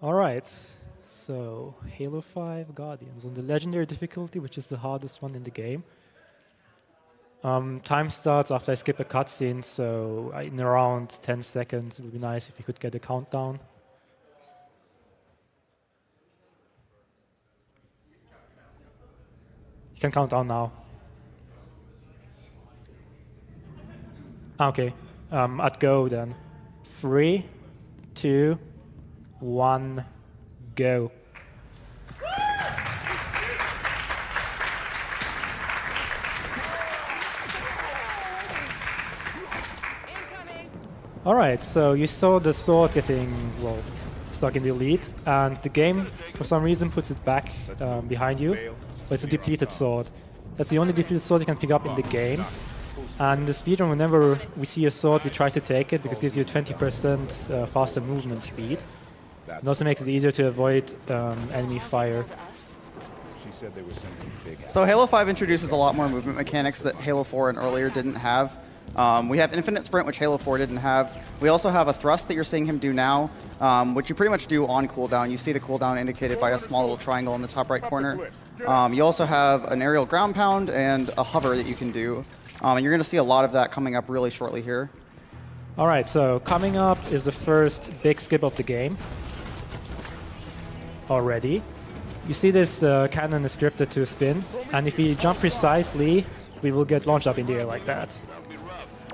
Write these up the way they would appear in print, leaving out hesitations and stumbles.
All right, so Halo 5 Guardians on the legendary difficulty, which is the hardest one in the game. Time starts after I skip a cutscene, so in around 10 seconds. It would be nice if you could get a countdown. You can count down now. Okay, at go then. 3, 2, 1, go. All right, so you saw the sword getting, well, stuck in the elite, and the game, for some reason, puts it back behind you, but it's a depleted sword. That's the only depleted sword you can pick up in the game. And in the speedrun, whenever we see a sword, we try to take it because it gives you 20% faster movement speed. It also makes it easier to avoid enemy fire. So Halo 5 introduces a lot more movement mechanics that Halo 4 and earlier didn't have. We have infinite sprint, which Halo 4 didn't have. We also have a thrust that you're seeing him do now, which you pretty much do on cooldown. You see the cooldown indicated by a small little triangle in the top right corner. You also have an aerial ground pound and a hover that you can do. And you're going to see a lot of that coming up really shortly here. All right, so coming up is the first big skip of the game already. You see this cannon is scripted to spin, and if we jump precisely, we will get launched up in the air like that.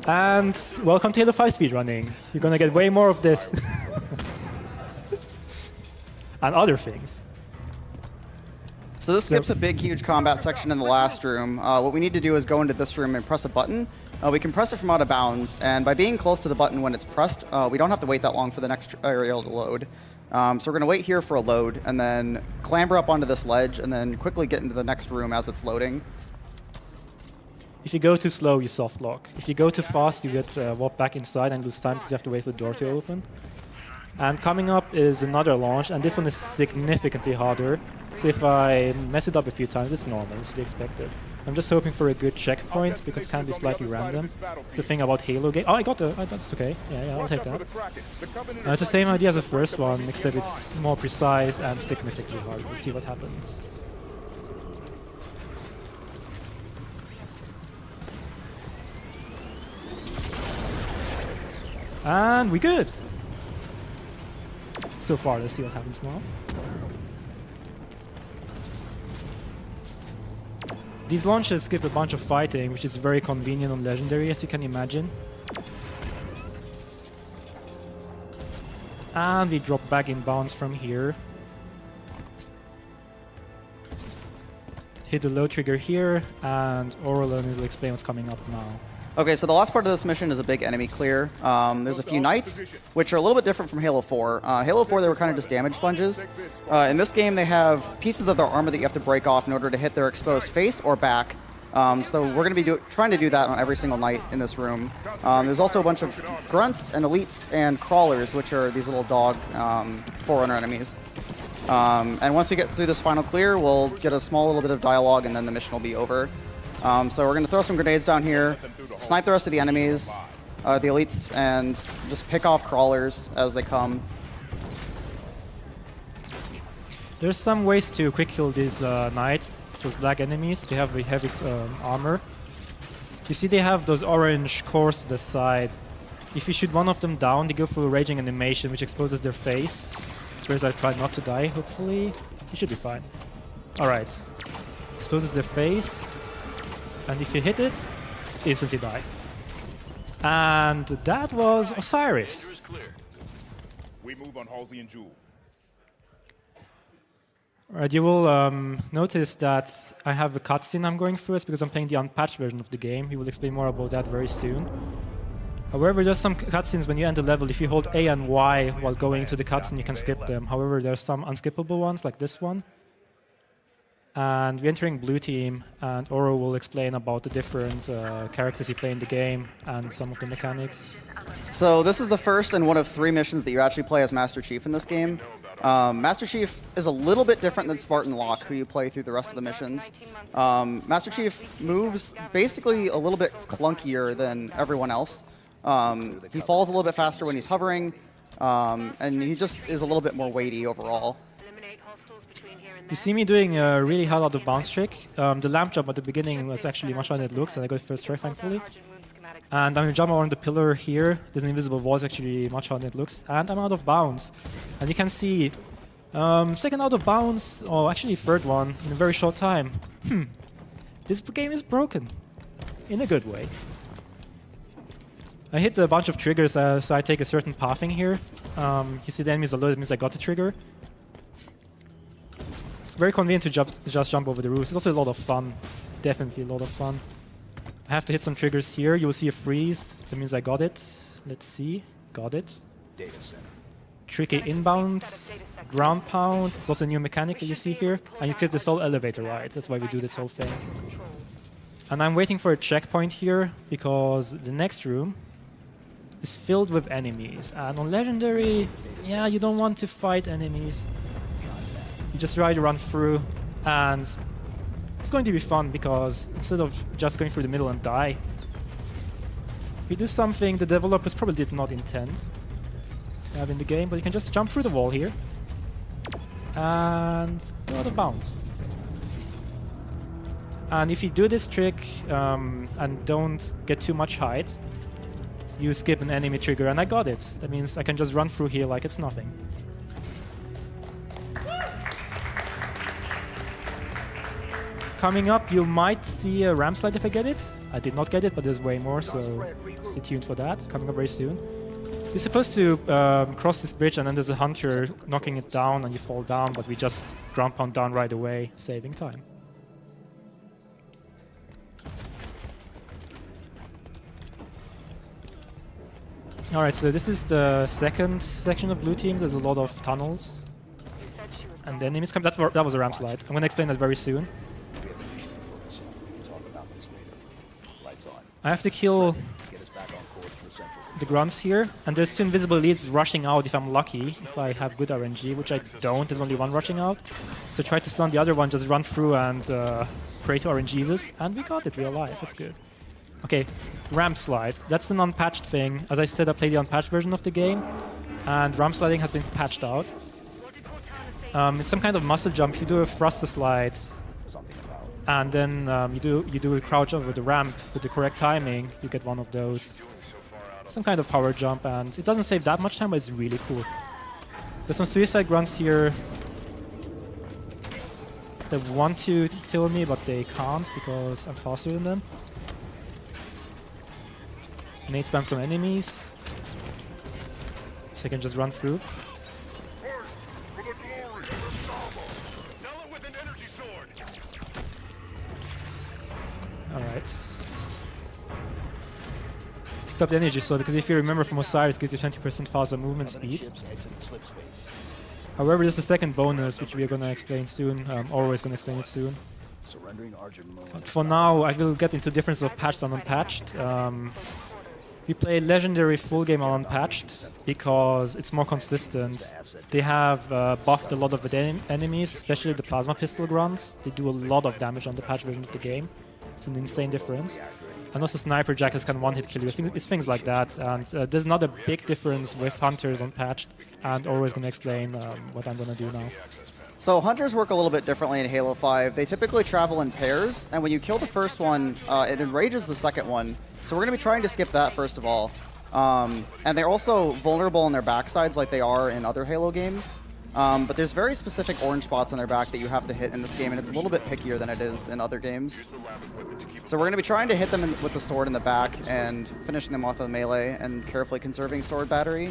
And welcome to Halo 5 speedrunning. You're going to get way more of this. And other things. So this skips a big, huge combat section in the last room. What we need to do is go into this room and press a button. We can press it from out of bounds, and by being close to the button when it's pressed, we don't have to wait that long for the next aerial to load. So we're going to wait here for a load, and then clamber up onto this ledge, and then quickly get into the next room as it's loading. If you go too slow, you soft lock. If you go too fast, you get warped back inside and lose time because you have to wait for the door to open. And coming up is another launch, and this one is significantly harder. So if I mess it up a few times, it's normal, it's to be expected. I'm just hoping for a good checkpoint because it can be slightly random. It's the thing about Halo game. Oh, I got the. Oh, that's okay. Yeah, I'll take that. It's the same idea as the first one, except it's more precise and significantly harder. Let's see what happens. And we good. So far, let's see what happens now. These launches skip a bunch of fighting, which is very convenient on Legendary, as you can imagine. And we drop back in bounds from here. Hit the low trigger here, and Orlon will explain what's coming up now. Okay, so the last part of this mission is a big enemy clear. There's a few knights, which are a little bit different from Halo 4. Halo 4, they were kind of just damage sponges. In this game, they have pieces of their armor that you have to break off in order to hit their exposed face or back. So we're going to be trying to do that on every single knight in this room. There's also a bunch of grunts and elites and crawlers, which are these little dog Forerunner enemies. And once we get through this final clear, we'll get a small little bit of dialogue, and then the mission will be over. So we're going to throw some grenades down here, snipe the rest of the enemies, the elites, and just pick off crawlers as they come. There's some ways to quick kill these knights, those black enemies. They have heavy armor. You see they have those orange cores to the side. If you shoot one of them down, they go through a raging animation which exposes their face. Whereas I try not to die, hopefully. You should be fine. Alright. Exposes their face. And if you hit it, instantly die. And that was Osiris. We move on Halsey and Jewel. Alright, you will notice that I have a cutscene I'm going through. It's because I'm playing the unpatched version of the game. He will explain more about that very soon. However, there's some cutscenes when you enter level. If you hold A and Y while going into the cutscene, you can skip them. However, there's some unskippable ones, like this one. And we're entering Blue Team, and Oro will explain about the different characters you play in the game and some of the mechanics. So this is the first and one of 3 missions that you actually play as Master Chief in this game. Master Chief is a little bit different than Spartan Locke, who you play through the rest of the missions. Master Chief moves basically a little bit clunkier than everyone else. He falls a little bit faster when he's hovering. And he just is a little bit more weighty overall. You see me doing a really hard out of bounds trick. The lamp jump at the beginning was actually much harder than it looks, and I got first try thankfully. And I'm gonna jump around the pillar here. There's an invisible wall, it's actually much harder than it looks. And I'm out of bounds. And you can see, second out of bounds, or actually third one, in a very short time. This game is broken. In a good way. I hit a bunch of triggers, so I take a certain pathing here. You see the enemies are low, that means I got the trigger. It's very convenient to just jump over the roofs. It's also a lot of fun. Definitely a lot of fun. I have to hit some triggers here. You will see a freeze. That means I got it. Let's see. Got it. Data center. Tricky inbound. Ground pound. It's also a new mechanic that you see here. And you tip this whole elevator ride. That's why we do this whole thing. And I'm waiting for a checkpoint here because the next room is filled with enemies. And on Legendary, yeah, you don't want to fight enemies. You just try to run through, and it's going to be fun because instead of just going through the middle and die, we do something the developers probably did not intend to have in the game, but you can just jump through the wall here and go out of bounds. And if you do this trick and don't get too much height, you skip an enemy trigger, and I got it. That means I can just run through here like it's nothing. Coming up, you might see a ramp slide if I get it. I did not get it, but there's way more, so stay tuned for that. Coming up very soon. You're supposed to cross this bridge, and then there's a hunter knocking it down, and you fall down, but we just ground pound down right away, saving time. Alright, so this is the second section of Blue Team. There's a lot of tunnels. And the enemies come. That was a ramp slide. I'm going to explain that very soon. I have to kill the grunts here. And there's two invisible leads rushing out if I'm lucky. If I have good RNG, which I don't. There's only one rushing out. So try to stun the other one, just run through and pray to RNGesus. And we got it. We're alive. That's good. Okay, ramp slide. That's the non-patched thing. As I said, I played the unpatched version of the game, and ramp sliding has been patched out. It's some kind of muscle jump. If you do a thruster slide, and then you do a crouch over the ramp with the correct timing, you get one of those. Some kind of power jump, and it doesn't save that much time, but it's really cool. There's some suicide grunts here. They want to kill me, but they can't because I'm faster than them. Nade spam some enemies, so I can just run through. Alright. Picked up the energy sword because if you remember from Osiris, it gives you 20% faster movement speed. However, there's a second bonus which we are going to explain soon. Always going to explain it soon. But for now, I will get into difference of patched and unpatched. We play Legendary full game on unpatched because it's more consistent. They have buffed a lot of the enemies, especially the plasma pistol grunts. They do a lot of damage on the patch version of the game. It's an insane difference. And also Sniper Jackers can one-hit kill you. It's things like that. And there's not a big difference with Hunters unpatched. And always going to explain what I'm going to do now. So Hunters work a little bit differently in Halo 5. They typically travel in pairs, and when you kill the first one, it enrages the second one. So we're going to be trying to skip that first of all. And they're also vulnerable on their backsides like they are in other Halo games. But there's very specific orange spots on their back that you have to hit in this game, and it's a little bit pickier than it is in other games. So we're going to be trying to hit them with the sword in the back and finishing them off with melee and carefully conserving sword battery.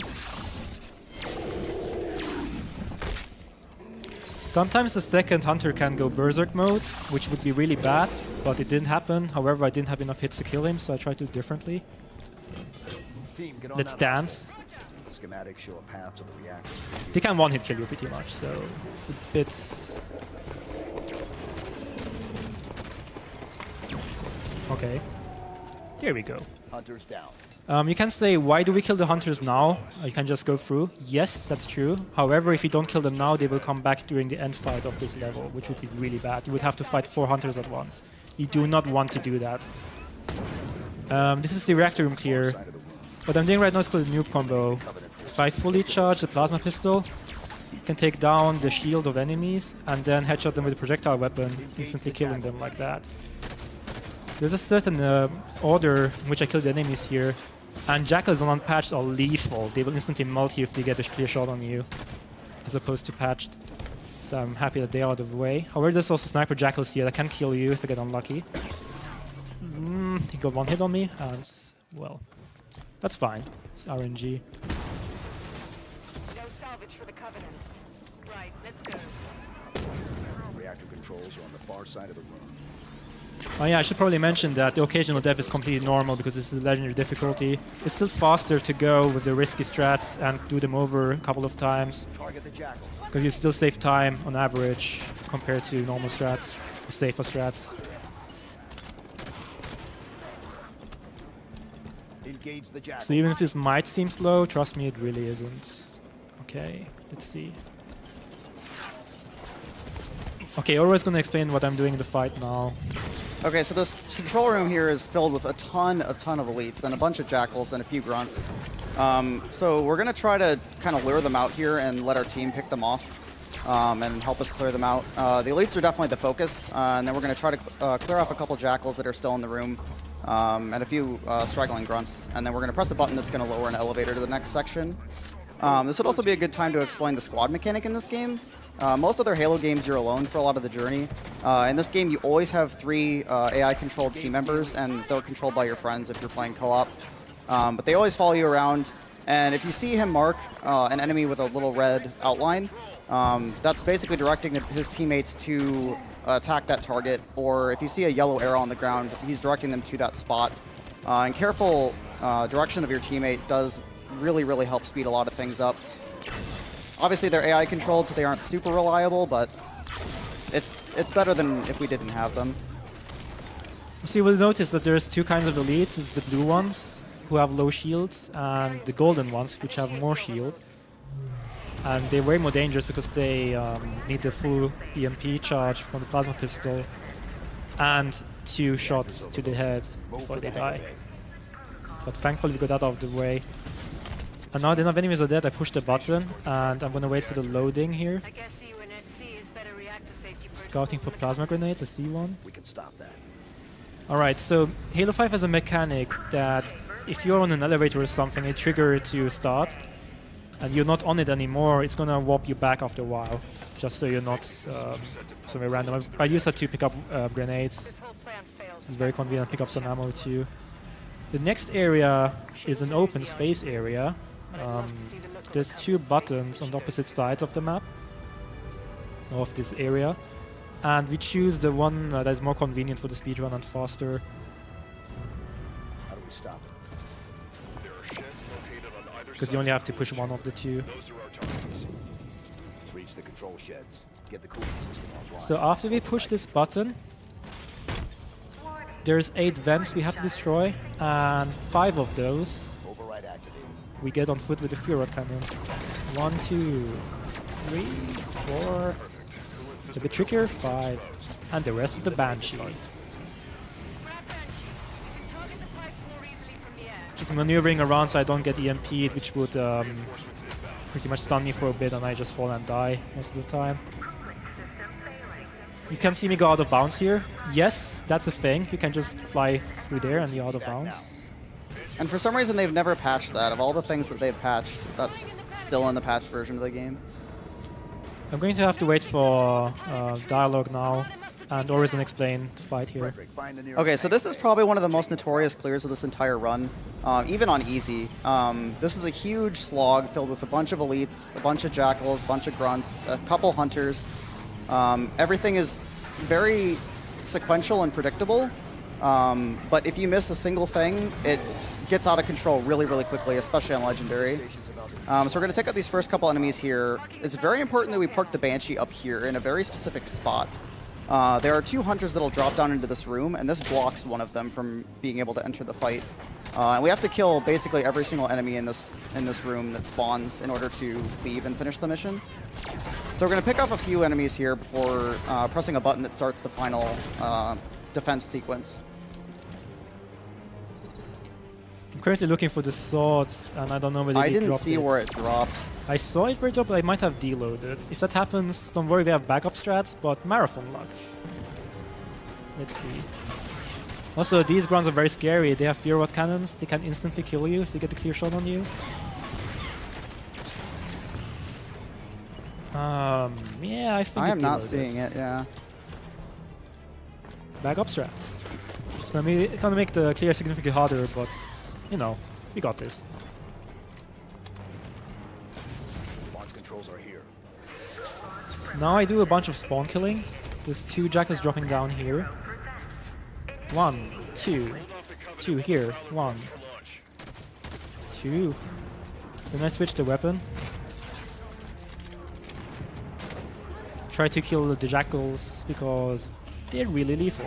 Sometimes the second Hunter can go Berserk mode, which would be really bad, but it didn't happen. However, I didn't have enough hits to kill him, so I tried to do it differently. Let's dance. Schematics show a path to the reactor. They can one-hit kill you pretty much, so it's a bit... Okay. There we go. Hunters down. You can say, why do we kill the Hunters now? You can just go through. Yes, that's true. However, if you don't kill them now, they will come back during the end fight of this level, which would be really bad. You would have to fight 4 Hunters at once. You do not want to do that. This is the reactor room clear. What I'm doing right now is called a noob combo. If I fully charge the plasma pistol, I can take down the shield of enemies and then headshot them with a projectile weapon, instantly killing them like that. There's a certain order in which I kill the enemies here, and Jackals on unpatched are lethal. They will instantly melt you if they get a clear shot on you, as opposed to patched. So I'm happy that they are out of the way. However, there's also Sniper Jackals here that can kill you if I get unlucky. He got one hit on me, and well, that's fine. It's RNG. No salvage for the Covenant. Right, let's go. Reactor controls are on the far side of the room. Oh yeah, I should probably mention that the occasional death is completely normal because this is a legendary difficulty. It's still faster to go with the risky strats and do them over a couple of times, Target the Jackal. because you still save time on average compared to normal strats, the safer strats. Engage the Jackal. So even if this might seem slow, trust me, it really isn't. Okay, let's see. Okay, Oro's gonna explain what I'm doing in the fight now. Okay, so this control room here is filled with a ton of elites and a bunch of jackals and a few grunts. So we're gonna try to kind of lure them out here and let our team pick them off and help us clear them out. The elites are definitely the focus, and then we're gonna try to clear off a couple jackals that are still in the room and a few straggling grunts, and then we're gonna press a button that's gonna lower an elevator to the next section. This would also be a good time to explain the squad mechanic in this game. Most other Halo games, you're alone for a lot of the journey. In this game, you always have 3 AI-controlled team members, and they're controlled by your friends if you're playing co-op. But they always follow you around, and if you see him mark an enemy with a little red outline, that's basically directing his teammates to attack that target, or if you see a yellow arrow on the ground, he's directing them to that spot. And careful direction of your teammate does really help speed a lot of things up. Obviously, they're AI controlled, so they aren't super reliable, but it's better than if we didn't have them. So you will notice that there's 2 kinds of elites. It's the blue ones, who have low shields, and the golden ones, which have more shield. And they're way more dangerous because they need the full EMP charge from the plasma pistol and 2 shots to the head before they die. But thankfully we got that out of the way. And now that enough enemies are dead, I push the button, and I'm gonna wait for the loading here. I guess UNSC is better reactor safety personnel. Scouting for plasma grenades, I see one. We can stop that. Alright, so Halo 5 has a mechanic that if you're on an elevator or something, it triggers to start, and you're not on it anymore, it's gonna warp you back after a while, just so you're not somewhere random. I use that to pick up grenades. This whole plan fails. It's very convenient, pick up some ammo too. The next area is an open space area. There's 2 buttons on the opposite sides of the map, of this area, and we choose the one that is more convenient for the speedrun and faster. How do we stop it? Because you only have to push one of the 2. Reach the control sheds. Get the cooling system offline. So after we push this button, there's 8 vents we have to destroy, and 5 of those Override activated. we get on foot with the Fury cannon. 1, 2, 3, 4. A bit trickier, 5, and the rest with the Banshee. Grab Banshee. You can target the pipes more easily from the air. Just maneuvering around so I don't get EMP'd, which would pretty much stun me for a bit, and I just fall and die most of the time. You can see me go out of bounds here. Yes, that's a thing. You can just fly through there and you're out of bounds. And for some reason, they've never patched that. Of all the things that they've patched, that's still in the patched version of the game. I'm going to have to wait for dialogue now, and Oro's gonna explain the fight here. Frederick, find the nearest Okay, so this is probably one of the most notorious clears of this entire run, even on easy. This is a huge slog filled with a bunch of elites, a bunch of jackals, a bunch of grunts, a couple hunters. Everything is very sequential and predictable, but if you miss a single thing, it gets out of control really quickly, especially on Legendary. So we're going to take out these first couple enemies here. It's very important that we park the Banshee up here in a very specific spot. There are 2 hunters that'll drop down into this room, and this blocks one of them from being able to enter the fight. And we have to kill basically every single enemy in this room that spawns in order to leave and finish the mission. So we're going to pick off a few enemies here before pressing a button that starts the final defense sequence. currently looking for the sword, and I don't know whether I they didn't dropped see where it dropped. I saw it where it dropped, but I might have deloaded. If that happens, don't worry, we have backup strats, but marathon luck. Let's see. Also, these grunts are very scary. They have fear rod cannons. They can instantly kill you if they get a clear shot on you. Yeah, I think I am not deloaded. seeing it, yeah. Backup strats. It's gonna make the clear significantly harder, but you know, we got this. Launch controls are here. Now I do a bunch of spawn killing. There's 2 jackals dropping down here. 1, 2, 2 here. 1, 2. Then I switch the weapon. Try to kill the jackals because they're really lethal.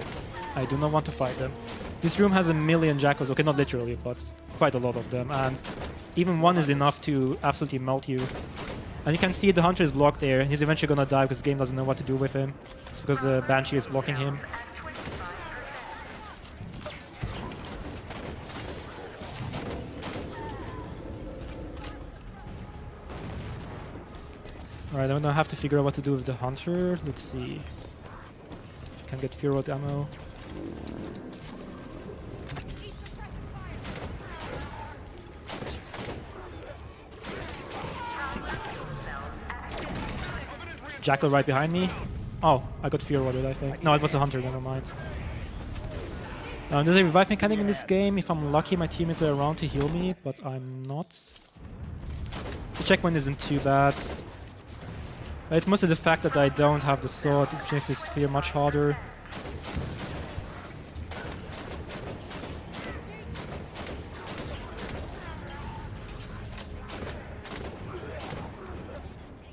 I do not want to fight them. This room has a million jackals. Okay, not literally, but quite a lot of them. And even one is enough to absolutely melt you. And you can see the hunter is blocked there. He's eventually gonna die because the game doesn't know what to do with him. It's because the Banshee is blocking him. Alright, I'm gonna have to figure out what to do with the hunter. Let's see. If I can get fear rod ammo. Jackal right behind me. Oh, I got fear rodded, I think. No, it was a hunter, never mind. There's a revive mechanic in this game. If I'm lucky, my teammates are around to heal me, but I'm not. The checkpoint isn't too bad. It's mostly the fact that I don't have the sword, which makes this clear much harder.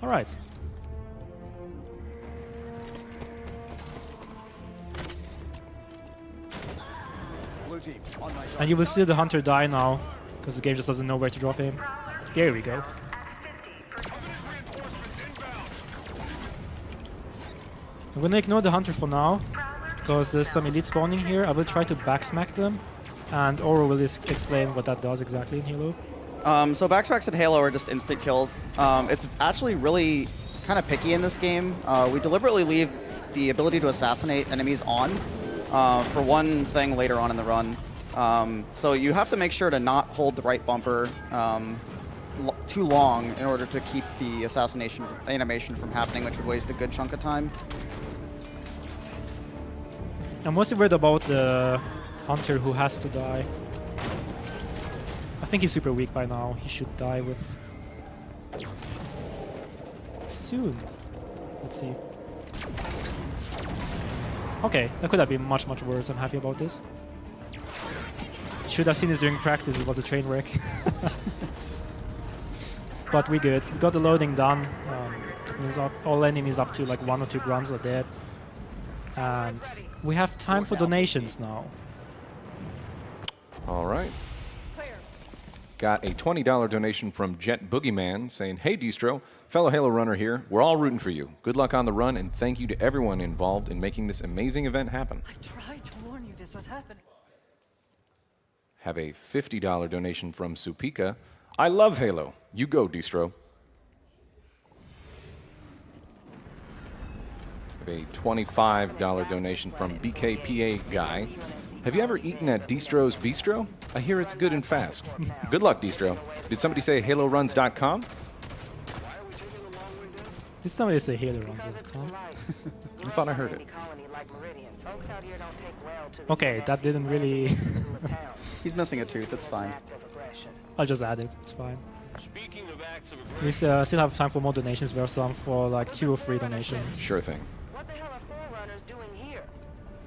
Alright. Blue team, on my And you will see the hunter die now, because the game just doesn't know where to drop him. There we go. I'm gonna ignore the hunter for now, because there's some elite spawning here. I will try to backsmack them, and Oro will explain what that does exactly in Halo. So backsmacks in Halo are just instant kills. It's actually really kind of picky in this game. We deliberately leave the ability to assassinate enemies on for one thing later on in the run. So you have to make sure to not hold the right bumper too long in order to keep the assassination animation from happening, which would waste a good chunk of time. I'm mostly worried about the hunter who has to die. I think he's super weak by now. He should die with... soon. Let's see. Okay, that could have been much, much worse. I'm happy about this. Should have seen this during practice. It was a train wreck. But we good. We got the loading done. That means all enemies up to like 1 or 2 grunts are dead. And we have time for donations now. All right. Got a $20 donation from Jet Boogeyman saying, "Hey Distro, fellow Halo runner here. We're all rooting for you. Good luck on the run, and thank you to everyone involved in making this amazing event happen." I tried to warn you this was happening. Have a $50 donation from Supika. "I love Halo. You go, Distro." Have a $25 donation from BKPA Guy. "Have you ever eaten at Distro's Bistro? I hear it's good and fast. Good luck, Distro. Did somebody say HaloRuns.com? Did somebody say HaloRuns.com? I thought I heard it. Okay, that didn't really... He's missing a tooth, it's fine. I'll just add it, it's fine. We still have time for more donations. There are some for like 2 or 3 donations. Sure thing. What the hell are Forerunners doing here?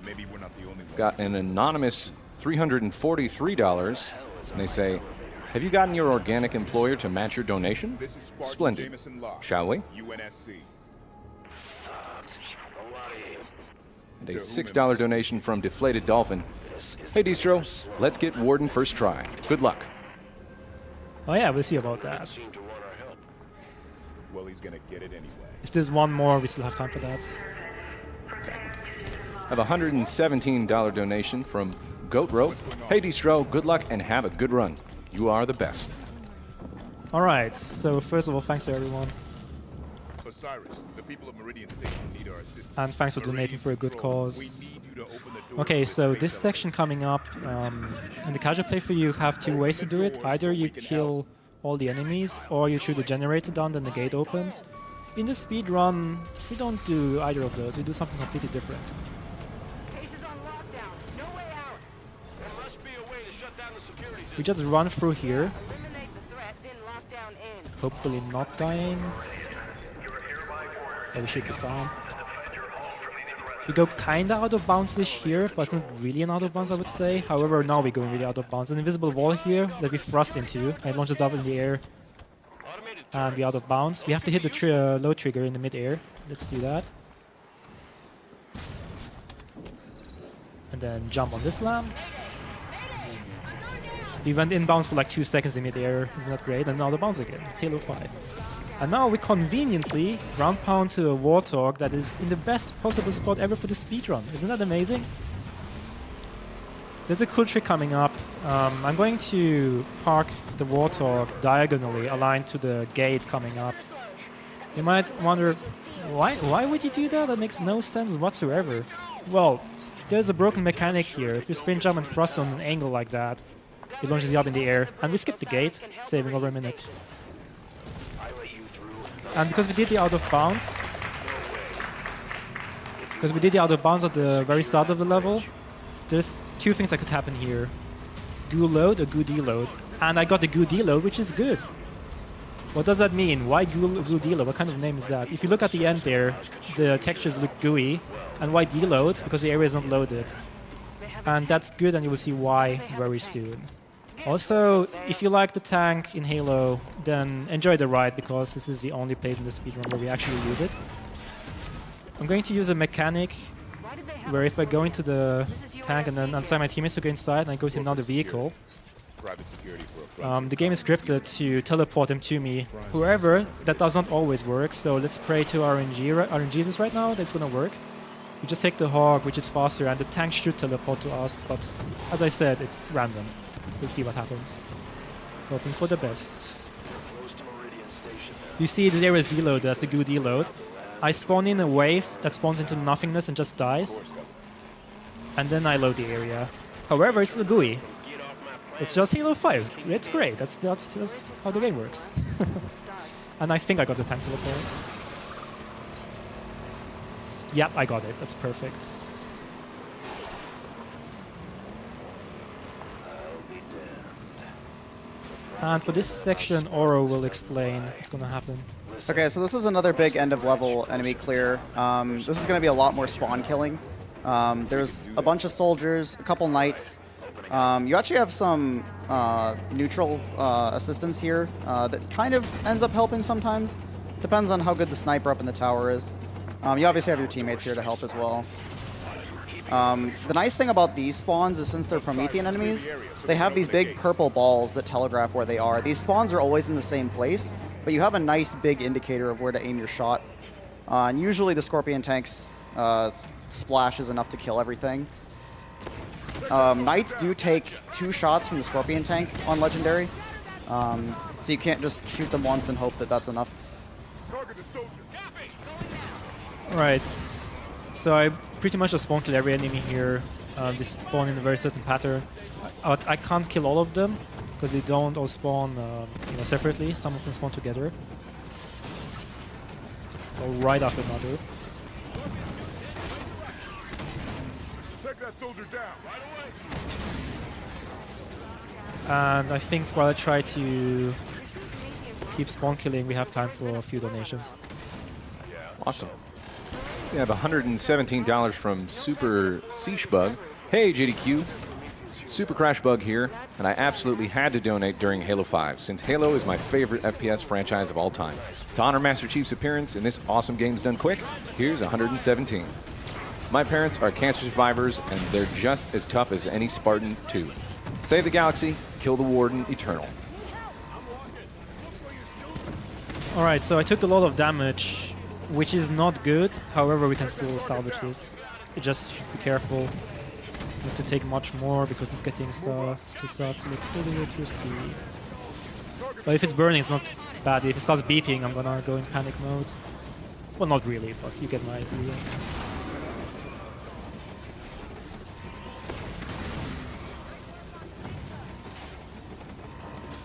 Maybe we're not the only ones. Got an anonymous $343, and they say, "Have you gotten your organic employer to match your donation? This is Spartan Splendid. Jameson Locke, Shall we?" UNSC. And a $6 donation from Deflated Dolphin. "Hey Distro, let's get Warden first try. Good luck." Oh yeah, we'll see about that. Well, he's gonna get it anyway. If there's one more, we still have time for that. I have a $117 donation from Goat Rope. "Hey Distro, good luck and have a good run." You are the best. All right. So first of all, thanks to everyone, Osiris, the people of Meridian Station need our assistance. and thanks for donating for a good cause. We need you to open the door Okay, to so the this safe section coming up, in the casual playthrough you have two ways to do it. Either you kill all the enemies, or you shoot the generator down, then the gate opens. In the speed run, we don't do either of those. We do something completely different. Case is on lockdown. No way out. There must be a way to shut down the security system. We just run through here, Eliminate the threat, then lockdown in. hopefully not dying. Yeah, we should be fine. We go kinda out of bounds-ish here, but it's not really an out of bounds, I would say. However, now we're going really out of bounds. An invisible wall here that we thrust into, and it launches up in the air, and we're out of bounds. We have to hit the low trigger in the mid-air. Let's do that. And then jump on this lamp. We went inbounds for like 2 seconds in mid-air. Isn't that great? And out of bounds again. It's Halo 5. And now we conveniently ground pound to a Warthog that is in the best possible spot ever for the speedrun. Isn't that amazing? There's a cool trick coming up. I'm going to park the Warthog diagonally aligned to the gate coming up. You might wonder, why would you do that? That makes no sense whatsoever. Well, there's a broken mechanic here. If you spin jump and thrust on an angle like that, it launches you up in the air. And we skip the gate, saving over a minute. And because we did the out of bounds, at the very start of the level, there's two things that could happen here. It's goo load or goo deload. And I got the goo deload, which is good. What does that mean? Why goo deload? What kind of name is that? If you look at the end there, the textures look gooey. And why deload? Because the area is not loaded. And that's good, and you will see why very soon. Also, if you like the tank in Halo, then enjoy the ride, because this is the only place in the speedrun where we actually use it. I'm going to use a mechanic where if I go into the tank and then assign my teammates to go inside and I go to another vehicle, Private security for a front. the game is scripted to teleport them to me. However, that does not always work, so let's pray to RNGesus right now that's gonna work. We just take the Hog, which is faster, and the tank should teleport to us, but as I said, it's random. We'll see what happens. Hoping for the best. You see the area is deload, that's the goo deload. I spawn in a wave that spawns into nothingness and just dies. And then I load the area. However, it's still gooey. It's just Halo 5. It's great. That's how the game works. And I think I got the tank teleport. Yep, I got it. That's perfect. And for this section, Oro will explain what's going to happen. Okay, so this is another big end of level enemy clear. This is going to be a lot more spawn killing. There's a bunch of soldiers, a couple knights. You actually have some neutral assistance here that kind of ends up helping sometimes. Depends on how good the sniper up in the tower is. You obviously have your teammates here to help as well. The nice thing about these spawns is since they're Promethean enemies, they have these big purple balls that telegraph where they are. These spawns are always in the same place, but you have a nice big indicator of where to aim your shot. And usually the Scorpion tank's splash is enough to kill everything. Knights do take 2 shots from the Scorpion tank on Legendary, so you can't just shoot them once and hope that that's enough. Alright, so I pretty much just spawn kill every enemy here. They spawn in a very certain pattern. I can't kill all of them because they don't all spawn separately. Some of them spawn together, or right after another. Take that soldier down. Right away. And I think while I try to keep spawn killing, we have time for a few donations. Awesome. We have $117 from Super Seashbug. Hey, JDQ. Super Crash Bug here, and I absolutely had to donate during Halo 5, since Halo is my favorite FPS franchise of all time. To honor Master Chief's appearance in this awesome Games Done Quick, here's 117. My parents are cancer survivors, and they're just as tough as any Spartan 2. Save the galaxy, kill the Warden Eternal. Alright, so I took a lot of damage, which is not good. However, we can still salvage this. You just should be careful. Not to take much more because it's getting to start to look a little bit risky. But if it's burning, it's not bad. If it starts beeping, I'm gonna go in panic mode. Well, not really, but you get my idea.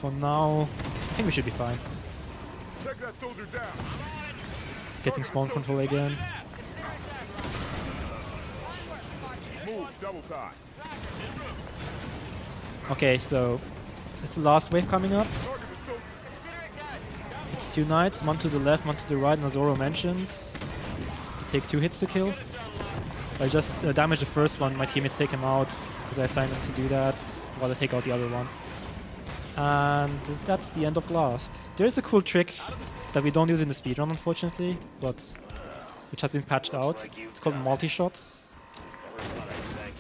For now, I think we should be fine. Take that soldier down. Getting spawn control again. Move, double time. Okay, so it's the last wave coming up. It's 2 knights, one to the left, one to the right, and as Zoro mentioned, they take 2 hits to kill. I just damaged the first one, my teammates take him out because I assigned them to do that, while I take out the other one. And that's the end of Blast. There is a cool trick that we don't use in the speedrun, unfortunately, but which has been patched out. It's called multi-shot.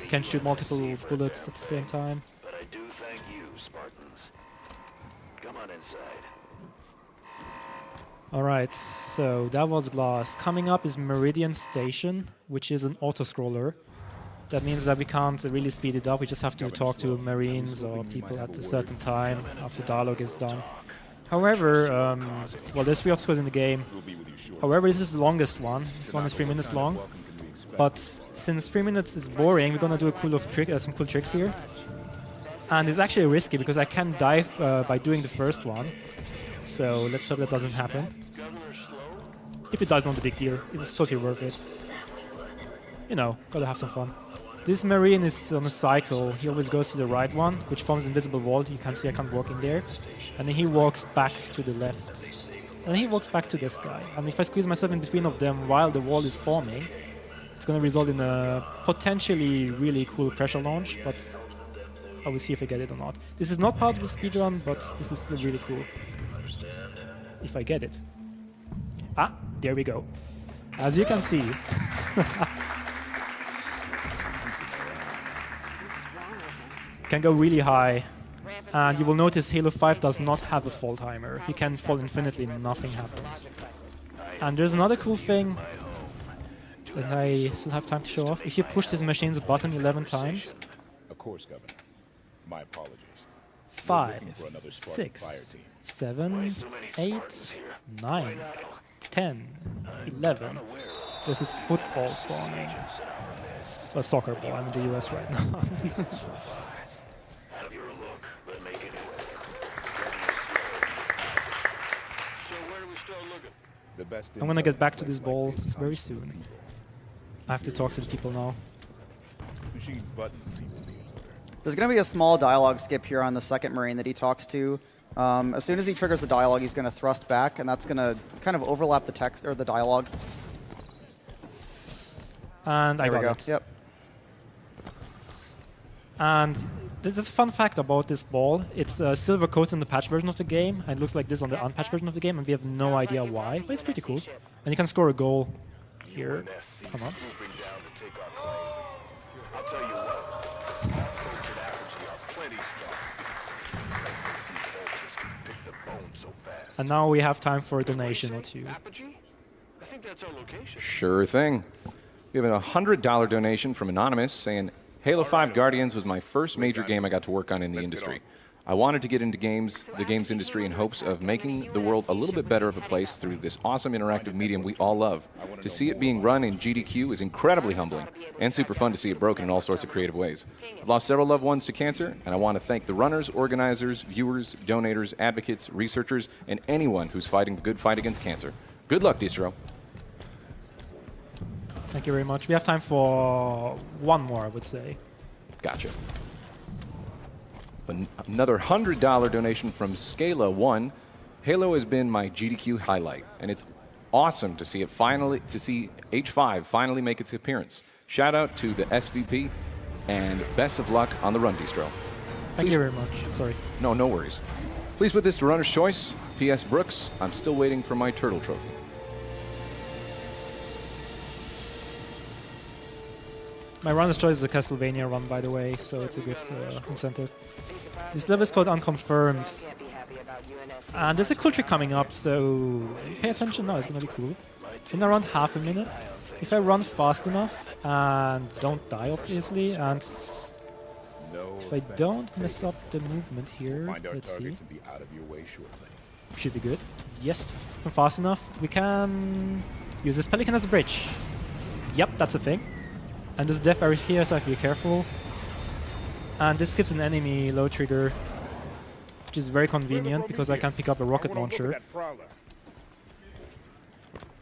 You can shoot multiple bullets at the same time. But I do thank you, Spartans. Come on inside. Alright, so that was Glass. Coming up is Meridian Station, which is an auto-scroller. That means that we can't really speed it up, we just have to talk to Marines or people at a certain time after dialogue is done. However, well, there's 3 obstacles in the game. However, this is the longest one. This one is 3 minutes long. But since 3 minutes is boring, we're gonna do some cool tricks here. And it's actually risky because I can dive by doing the first one. So let's hope that doesn't happen. If it does, not a big deal. It was totally worth it. You know, gotta have some fun. This Marine is on a cycle. He always goes to the right one, which forms an invisible wall. You can see I can't walk in there. And then he walks back to the left. And he walks back to this guy. And if I squeeze myself in between of them while the wall is forming, it's going to result in a potentially really cool pressure launch, but I will see if I get it or not. This is not part of the speedrun, but this is still really cool. If I get it. Ah, there we go. As you can see. Can go really high, and you will notice Halo 5 does not have a fall timer. You can fall infinitely, nothing happens. And there's another cool thing that I still have time to show off. If you push this machine's button 11 times, Of course, Governor. My apologies. 5, 6, 7, 8, 9, 10, 11. This is football spawning. Well, soccer ball, I'm in the US right now. I'm gonna get back to this ball very soon. I have to talk to the people now. Machine's buttons seem to be in order. There's going to be a small dialogue skip here on the second Marine that he talks to. As soon as he triggers the dialogue, he's going to thrust back, and that's going to kind of overlap the text or the dialogue. And I got it. Yep. And there's a fun fact about this ball. It's silver coated in the patch version of the game, and it looks like this on the unpatched version of the game, and we have no idea why, but it's pretty cool. And you can score a goal here. Come on. I'll tell you what. Folks at Apogee are plenty strong. Vultures can pick the bone so fast. And now we have time for a donation or two. Apogee? I think that's our location. Sure thing. We have a $100 donation from Anonymous saying, Halo 5 Guardians was my first major game I got to work on in the industry. I wanted to get into the games industry in hopes of making the world a little bit better of a place through this awesome interactive medium we all love. To see it being run in GDQ is incredibly humbling and super fun to see it broken in all sorts of creative ways. I've lost several loved ones to cancer, and I want to thank the runners, organizers, viewers, donators, advocates, researchers, and anyone who's fighting the good fight against cancer. Good luck, Distro. Thank you very much. We have time for one more, I would say. Gotcha. Another $100 donation from Scala1. Halo has been my GDQ highlight, and it's awesome to see H5 finally make its appearance. Shout out to the SVP, and best of luck on the run, Distro. Thank you very much. Sorry. No worries. Please put this to Runner's Choice. P.S. Brooks, I'm still waiting for my turtle trophy. My runner's choice is a Castlevania run, by the way, so it's a good incentive. This level is called Unconfirmed. And there's a cool trick coming up, so pay attention now, it's gonna be cool. In around half a minute, if I run fast enough and don't die, obviously, and No If I offense, don't mess up the movement here, Find our let's see. targets and be out of your way shortly. Should be good. Yes, if I'm fast enough, we can use this Pelican as a bridge. Yep, that's a thing. And there's death barrier here, so I have to be careful. And this skips an enemy low trigger, which is very convenient because I can pick up a rocket launcher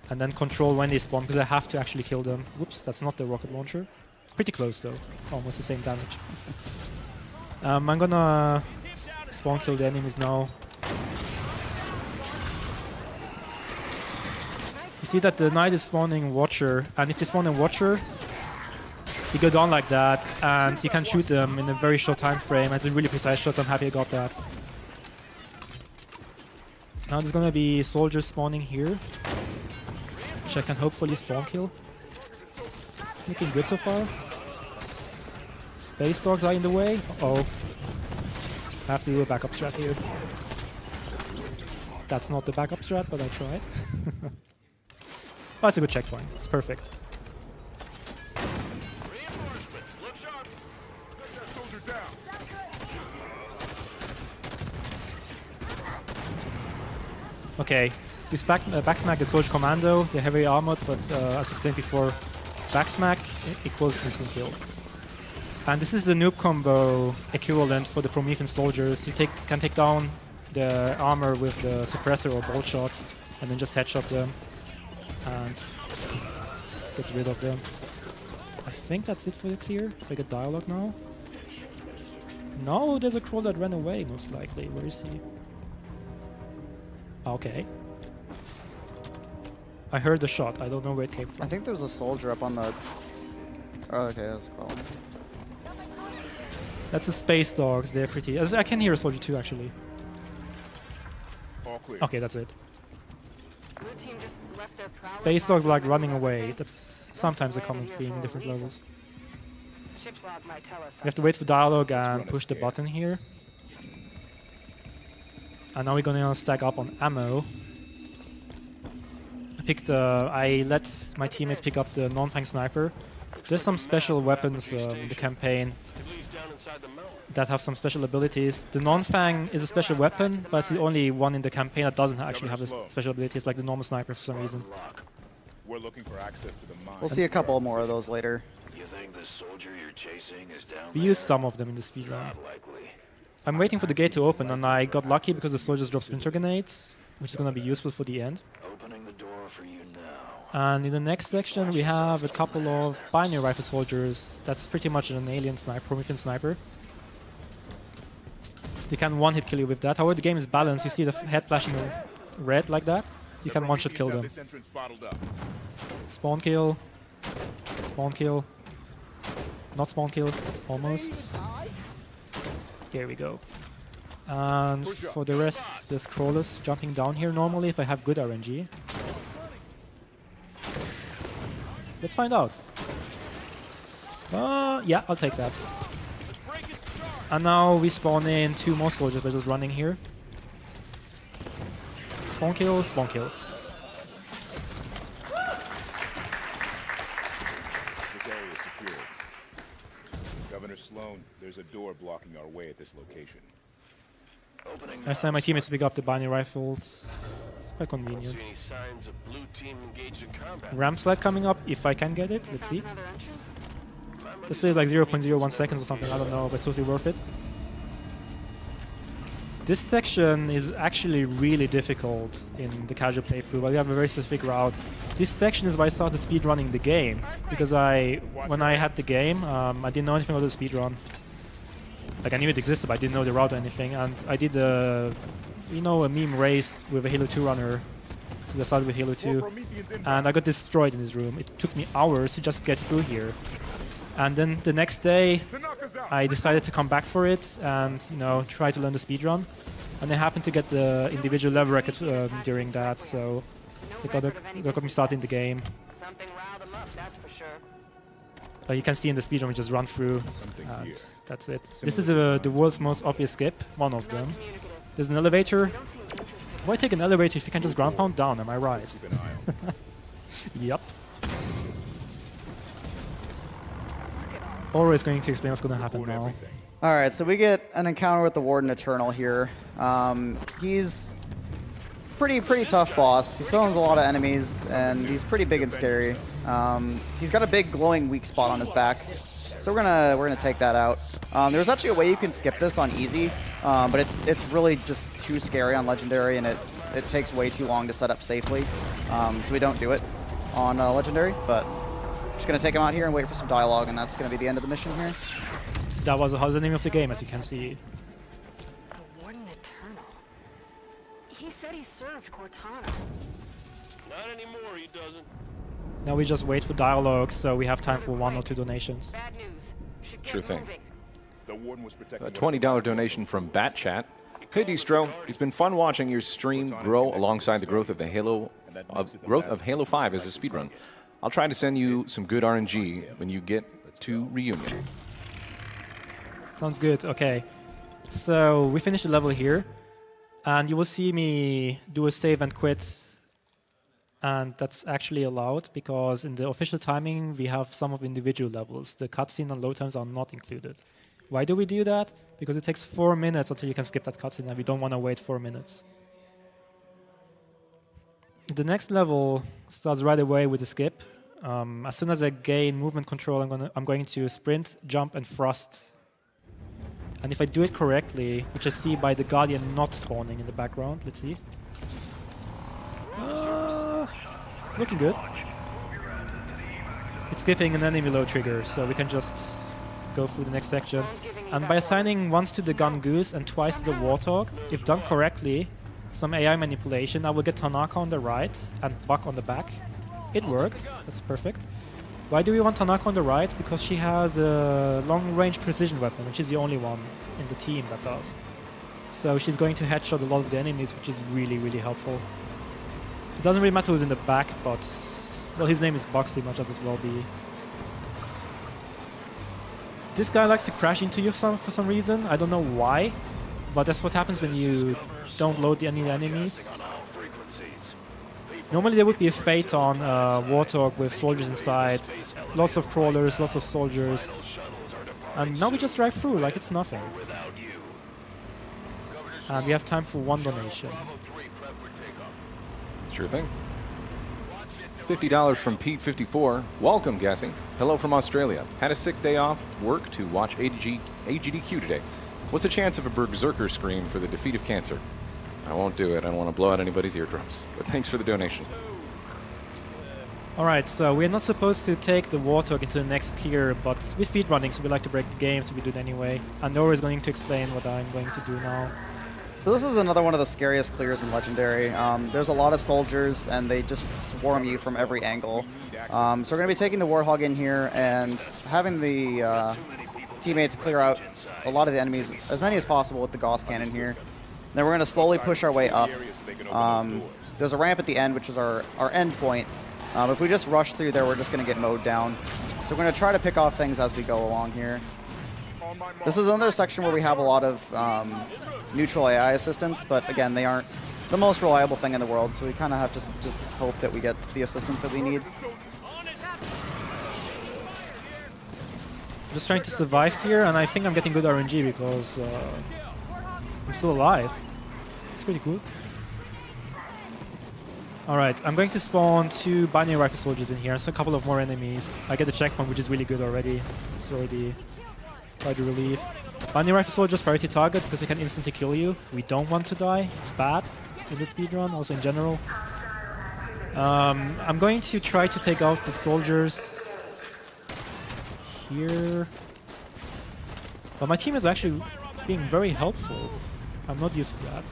and then control when they spawn because I have to actually kill them. Whoops, that's not the rocket launcher. Pretty close though, almost the same damage. I'm gonna spawn kill the enemies now. You see that the knight is spawning Watcher, and if they spawn a Watcher, you go down like that, and you can shoot them in a very short time frame. It's a really precise shot, so I'm happy I got that. Now there's gonna be soldiers spawning here, which I can hopefully spawn kill. It's looking good so far. Space dogs are in the way. Uh-oh. I have to do a backup strat here. That's not the backup strat, but I tried. Oh, it's a good checkpoint. It's perfect. Okay, this backsmack the soldier commando. They're heavily armored, but as explained before, backsmack equals instant kill. And this is the noob combo equivalent for the Promethean soldiers. You can take down the armor with the suppressor or bolt shot, and then just headshot them and get rid of them. I think that's it for the clear. If I get dialogue now. No, there's a Kroll that ran away, most likely. Where is he? Okay. I heard the shot. I don't know where it came from. I think there was a soldier up on the... Oh, okay, that was a Kroll. That's the space dogs. They're pretty... I can hear a soldier too, actually. All clear. Okay, that's it. Blue team just left their prowler Space dogs mark like running away. That's sometimes a common landed here theme in for a different reason. levels. Ship's log might tell us We have to wait for dialogue and run a push the scan. button here. And now we're gonna stack up on ammo. I let my teammates pick up the non-fang sniper. There's some special weapons in the campaign that have some special abilities. The non-fang is a special weapon, but it's the only one in the campaign that doesn't actually have the special abilities like the normal sniper for some reason. We're looking for access to the mine. We'll see a couple more of those later. You think the soldier you're chasing is down We there? used some of them in the speedrun. Not likely. I'm waiting for the gate to open, and I got lucky because the soldiers dropped splinter grenades, which is gonna be useful for the end. Opening the door for you now. And in the next section, we have a couple of binary rifle soldiers. That's pretty much an alien sniper, Promethean sniper. They can one-hit kill you with that. However, the game is balanced. You see the head flashing red like that. You can one-shot kill them. This entrance bottled up. Spawn kill. Spawn kill. Not spawn kill. It's almost. There we go. And for the rest, there's crawlers jumping down here normally if I have good RNG. Let's find out. Yeah, I'll take that. And now we spawn in 2 more soldiers. They're just running here. Spawn kill, spawn kill. This area is secured. Governor Sloan, there's a door blocking our way at this location. Opening Next time my teammates pick up the binary rifles. It's quite Don't convenient. see any signs of blue team engaged in combat. Ram slide coming up if I can get it. They Let's found see. another entrance? This stays like 0.01 seconds or something. I don't know, but it's totally worth it. This section is actually really difficult in the casual playthrough, but we have a very specific route. This section is why I started speedrunning the game, because when I had the game, I didn't know anything about the speedrun. Like I knew it existed, but I didn't know the route or anything. And I did a meme race with a Halo 2 runner. I started with Halo 2, and I got destroyed in this room. It took me hours to just get through here. And then the next day, I decided to come back for it and try to learn the speedrun. And I happened to get the individual level record during that, so they got me started in the game. Something riled them up, that's for sure. Like you can see in the speedrun, we just run through, Something and here. that's it. Similar This is to the world's most obvious skip, one of them. Non-communicative. There's an elevator. They don't seem interested. Why take an elevator if you can just ground pound down? Am I right? Keep an eye on. Yep. Always going to explain what's going to happen Report now. everything. All right, so we get an encounter with the Warden Eternal here. He's pretty tough boss. He spawns a lot of enemies, and he's pretty big and scary. He's got a big glowing weak spot on his back, so we're gonna take that out. There's actually a way you can skip this on easy, but it's really just too scary on legendary, and it takes way too long to set up safely. So we don't do it on legendary, but we're just gonna take him out here and wait for some dialogue, and that's gonna be the end of the mission here. That was the hardest enemy of the game, as you can see. The Warden Eternal. He said he served Cortana. Not anymore, he doesn't. Now we just wait for dialogue, so we have time for 1 or 2 donations. Bad news. Should get Sure thing. moving. The warden was protecting A $20 donation from Bat Chat. Hey Distro, it's been fun watching your stream grow alongside the growth of the Halo 5 as a speedrun. I'll try to send you some good RNG when you get to Reunion. Sounds good. Okay. So we finished the level here, and you will see me do a save and quit. And that's actually allowed because in the official timing we have some of individual levels. The cutscene and load times are not included. Why do we do that? Because it takes 4 minutes until you can skip that cutscene, and we don't want to wait 4 minutes. The next level starts right away with a skip. As soon as I gain movement control, I'm going to sprint, jump, and thrust. And if I do it correctly, which I see by the Guardian not spawning in the background, let's see. It's looking good. It's skipping an enemy low trigger, so we can just go through the next section. And by assigning once to the Gun Goose and twice to the Warthog, if done correctly, some AI manipulation, I will get Tanaka on the right and Buck on the back. It worked, that's perfect. Why do we want Tanaka on the right? Because she has a long-range precision weapon, and she's the only one in the team that does. So she's going to headshot a lot of the enemies, which is really, really helpful. It doesn't really matter who's in the back, but... well, his name is Buck, so he might as well be. This guy likes to crash into you for some reason. I don't know why, but that's what happens when you don't load any enemies. Normally there would be a Phaeton Warthog with soldiers inside, lots of crawlers, lots of soldiers, and now we just drive through like it's nothing. And we have time for 1 donation. Sure thing. $50 from Pete54. Welcome, Gassy. Hello from Australia. Had a sick day off work to watch AGDQ today. What's the chance of a berserker scream for the defeat of cancer? I won't do it. I don't want to blow out anybody's eardrums. But thanks for the donation. Alright, so we're not supposed to take the Warthog into the next clear, but we're speedrunning, so we like to break the game, so we do it anyway. And Nora is going to explain what I'm going to do now. So this is another one of the scariest clears in Legendary. There's a lot of soldiers, and they just swarm you from every angle. So we're going to be taking the Warthog in here and having the teammates clear out a lot of the enemies, as many as possible with the Gauss Cannon here. Then we're going to slowly push our way up. There's a ramp at the end, which is our end point. If we just rush through there, we're just going to get mowed down. So we're going to try to pick off things as we go along here. This is another section where we have a lot of neutral AI assistants, but again, they aren't the most reliable thing in the world, so we kind of have to just hope that we get the assistance that we need. I'm just trying to survive here, and I think I'm getting good RNG because I'm still alive. It's pretty cool. Alright, I'm going to spawn 2 binary rifle soldiers in here, and so a couple of more enemies. I get the checkpoint, which is really good already. It's already quite a relief. Binary rifle soldiers priority target because they can instantly kill you. We don't want to die. It's bad in the speedrun, also in general. I'm going to try to take out the soldiers here. But my team is actually being very helpful. I'm not used to that.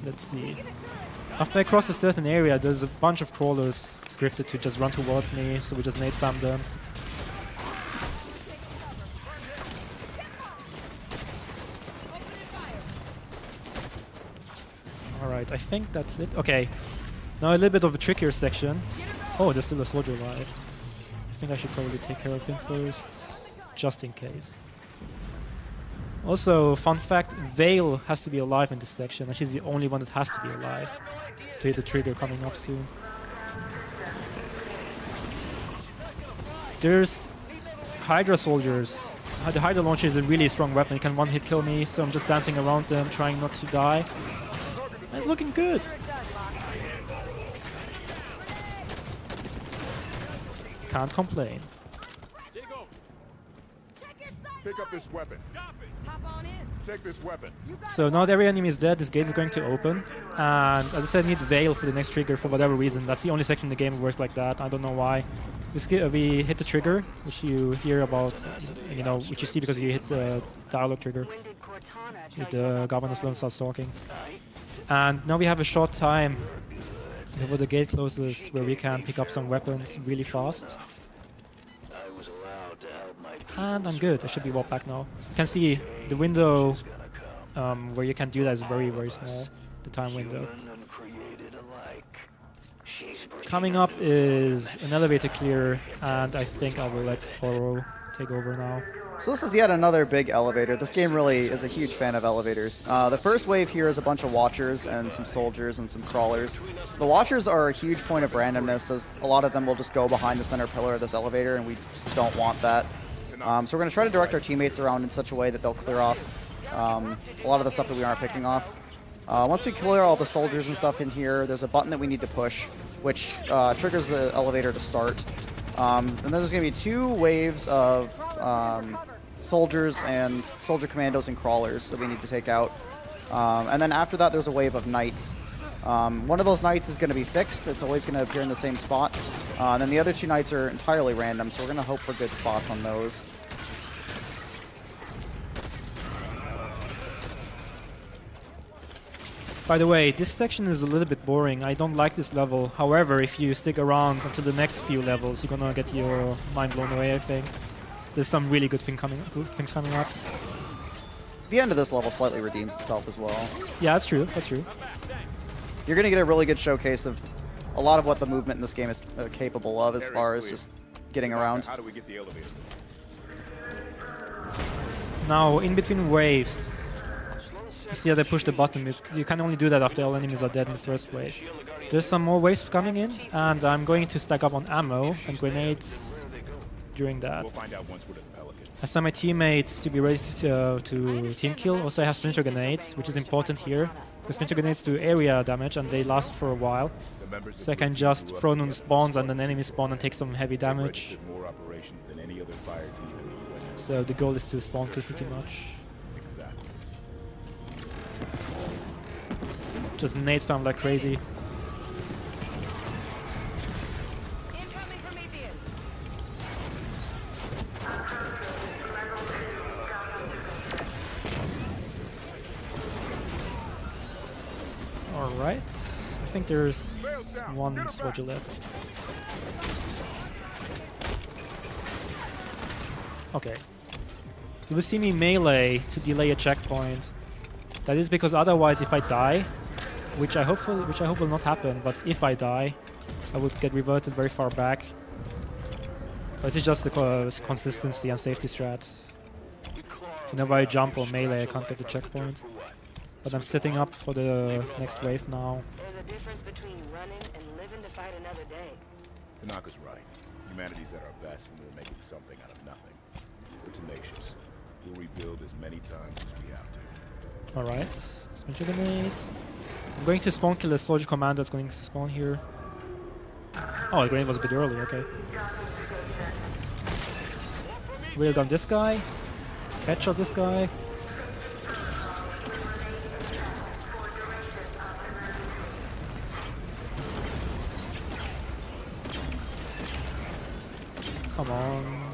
Let's see. After I cross a certain area, there's a bunch of crawlers scripted to just run towards me, so we just nade spam them. Alright, I think that's it. Okay, now a little bit of a trickier section. Oh, there's still a soldier alive. I think I should probably take care of him first, just in case. Also, fun fact, Vale has to be alive in this section, and she's the only one that has to be alive to hit the trigger coming up soon. There's Hydra soldiers the Hydra launcher is a really strong weapon. It can one-hit kill me, so I'm just dancing around them, trying not to die. And it's looking good. Can't complain. Pick up this weapon. Hop on in. Take this weapon. So now that every enemy is dead, this gate is going to open. And as I said, I need Veil for the next trigger for whatever reason. That's the only section in the game that works like that. I don't know why. We hit the trigger, which you hear about, you know, which you see because you hit the dialogue trigger. When did Cortana With tell you the Governor Sloan starts talking. And now we have a short time before the gate closes where we can pick up some weapons really fast. And I'm good. I should be walked back now. You can see the window where you can do that is very, very small. The time window. Coming up is an elevator clear, and I think I will let Oro take over now. So this is yet another big elevator. This game really is a huge fan of elevators. The first wave here is a bunch of Watchers and some Soldiers and some Crawlers. The Watchers are a huge point of randomness, as a lot of them will just go behind the center pillar of this elevator, and we just don't want that. So we're going to try to direct our teammates around in such a way that they'll clear off a lot of the stuff that we aren't picking off. Once we clear all the Soldiers and stuff in here, there's a button that we need to push, which triggers the elevator to start. And then there's going to be 2 waves of Soldiers and Soldier Commandos and Crawlers that we need to take out. And then after that, there's a wave of Knights. One of those Knights is going to be fixed. It's always going to appear in the same spot. And then the other 2 Knights are entirely random, so we're going to hope for good spots on those. By the way, this section is a little bit boring. I don't like this level. However, if you stick around until the next few levels, you're gonna get your mind blown away, I think. There's some really good things coming up. The end of this level slightly redeems itself as well. Yeah, that's true. That's true. You're going to get a really good showcase of a lot of what the movement in this game is capable of as far as just getting around. How do we get the elevator? Now, in between waves, you see how they push the button. You can only do that after all enemies are dead in the first wave. There's some more waves coming in, and I'm going to stack up on ammo and grenades during that. We'll find out once we're at the Pelican. I send my teammates to be ready to team kill. Also, I have splinter grenades, which is important here. The splinter grenades do area damage, and they last for a while. So I can just throw them on spawns, and then enemy spawn and take some heavy damage. More operations than any other fire team in the US. So the goal is to spawn kill pretty much. Exactly. Just nade spam like crazy. Incoming Prometheus. Alright. I think there's one soldier left. Okay. You will see me melee to delay a checkpoint. That is because otherwise if I die, which I hope will not happen, but if I die, I would get reverted very far back. But it's just the consistency and safety strat. Whenever I jump or melee, I can't get the checkpoint. But I'm setting up for the next wave now. There's a difference between running and living to fight another day. Tanaka's right. Humanity's at our best when we're making something out of nothing. We're tenacious. We'll rebuild as many times as we have to. Alright. Splinter grenades. I'm going to spawn kill a soldier commander that's going to spawn here. Oh, the grenade was a bit early, okay. Wheel down this guy. Headshot this guy. Come on.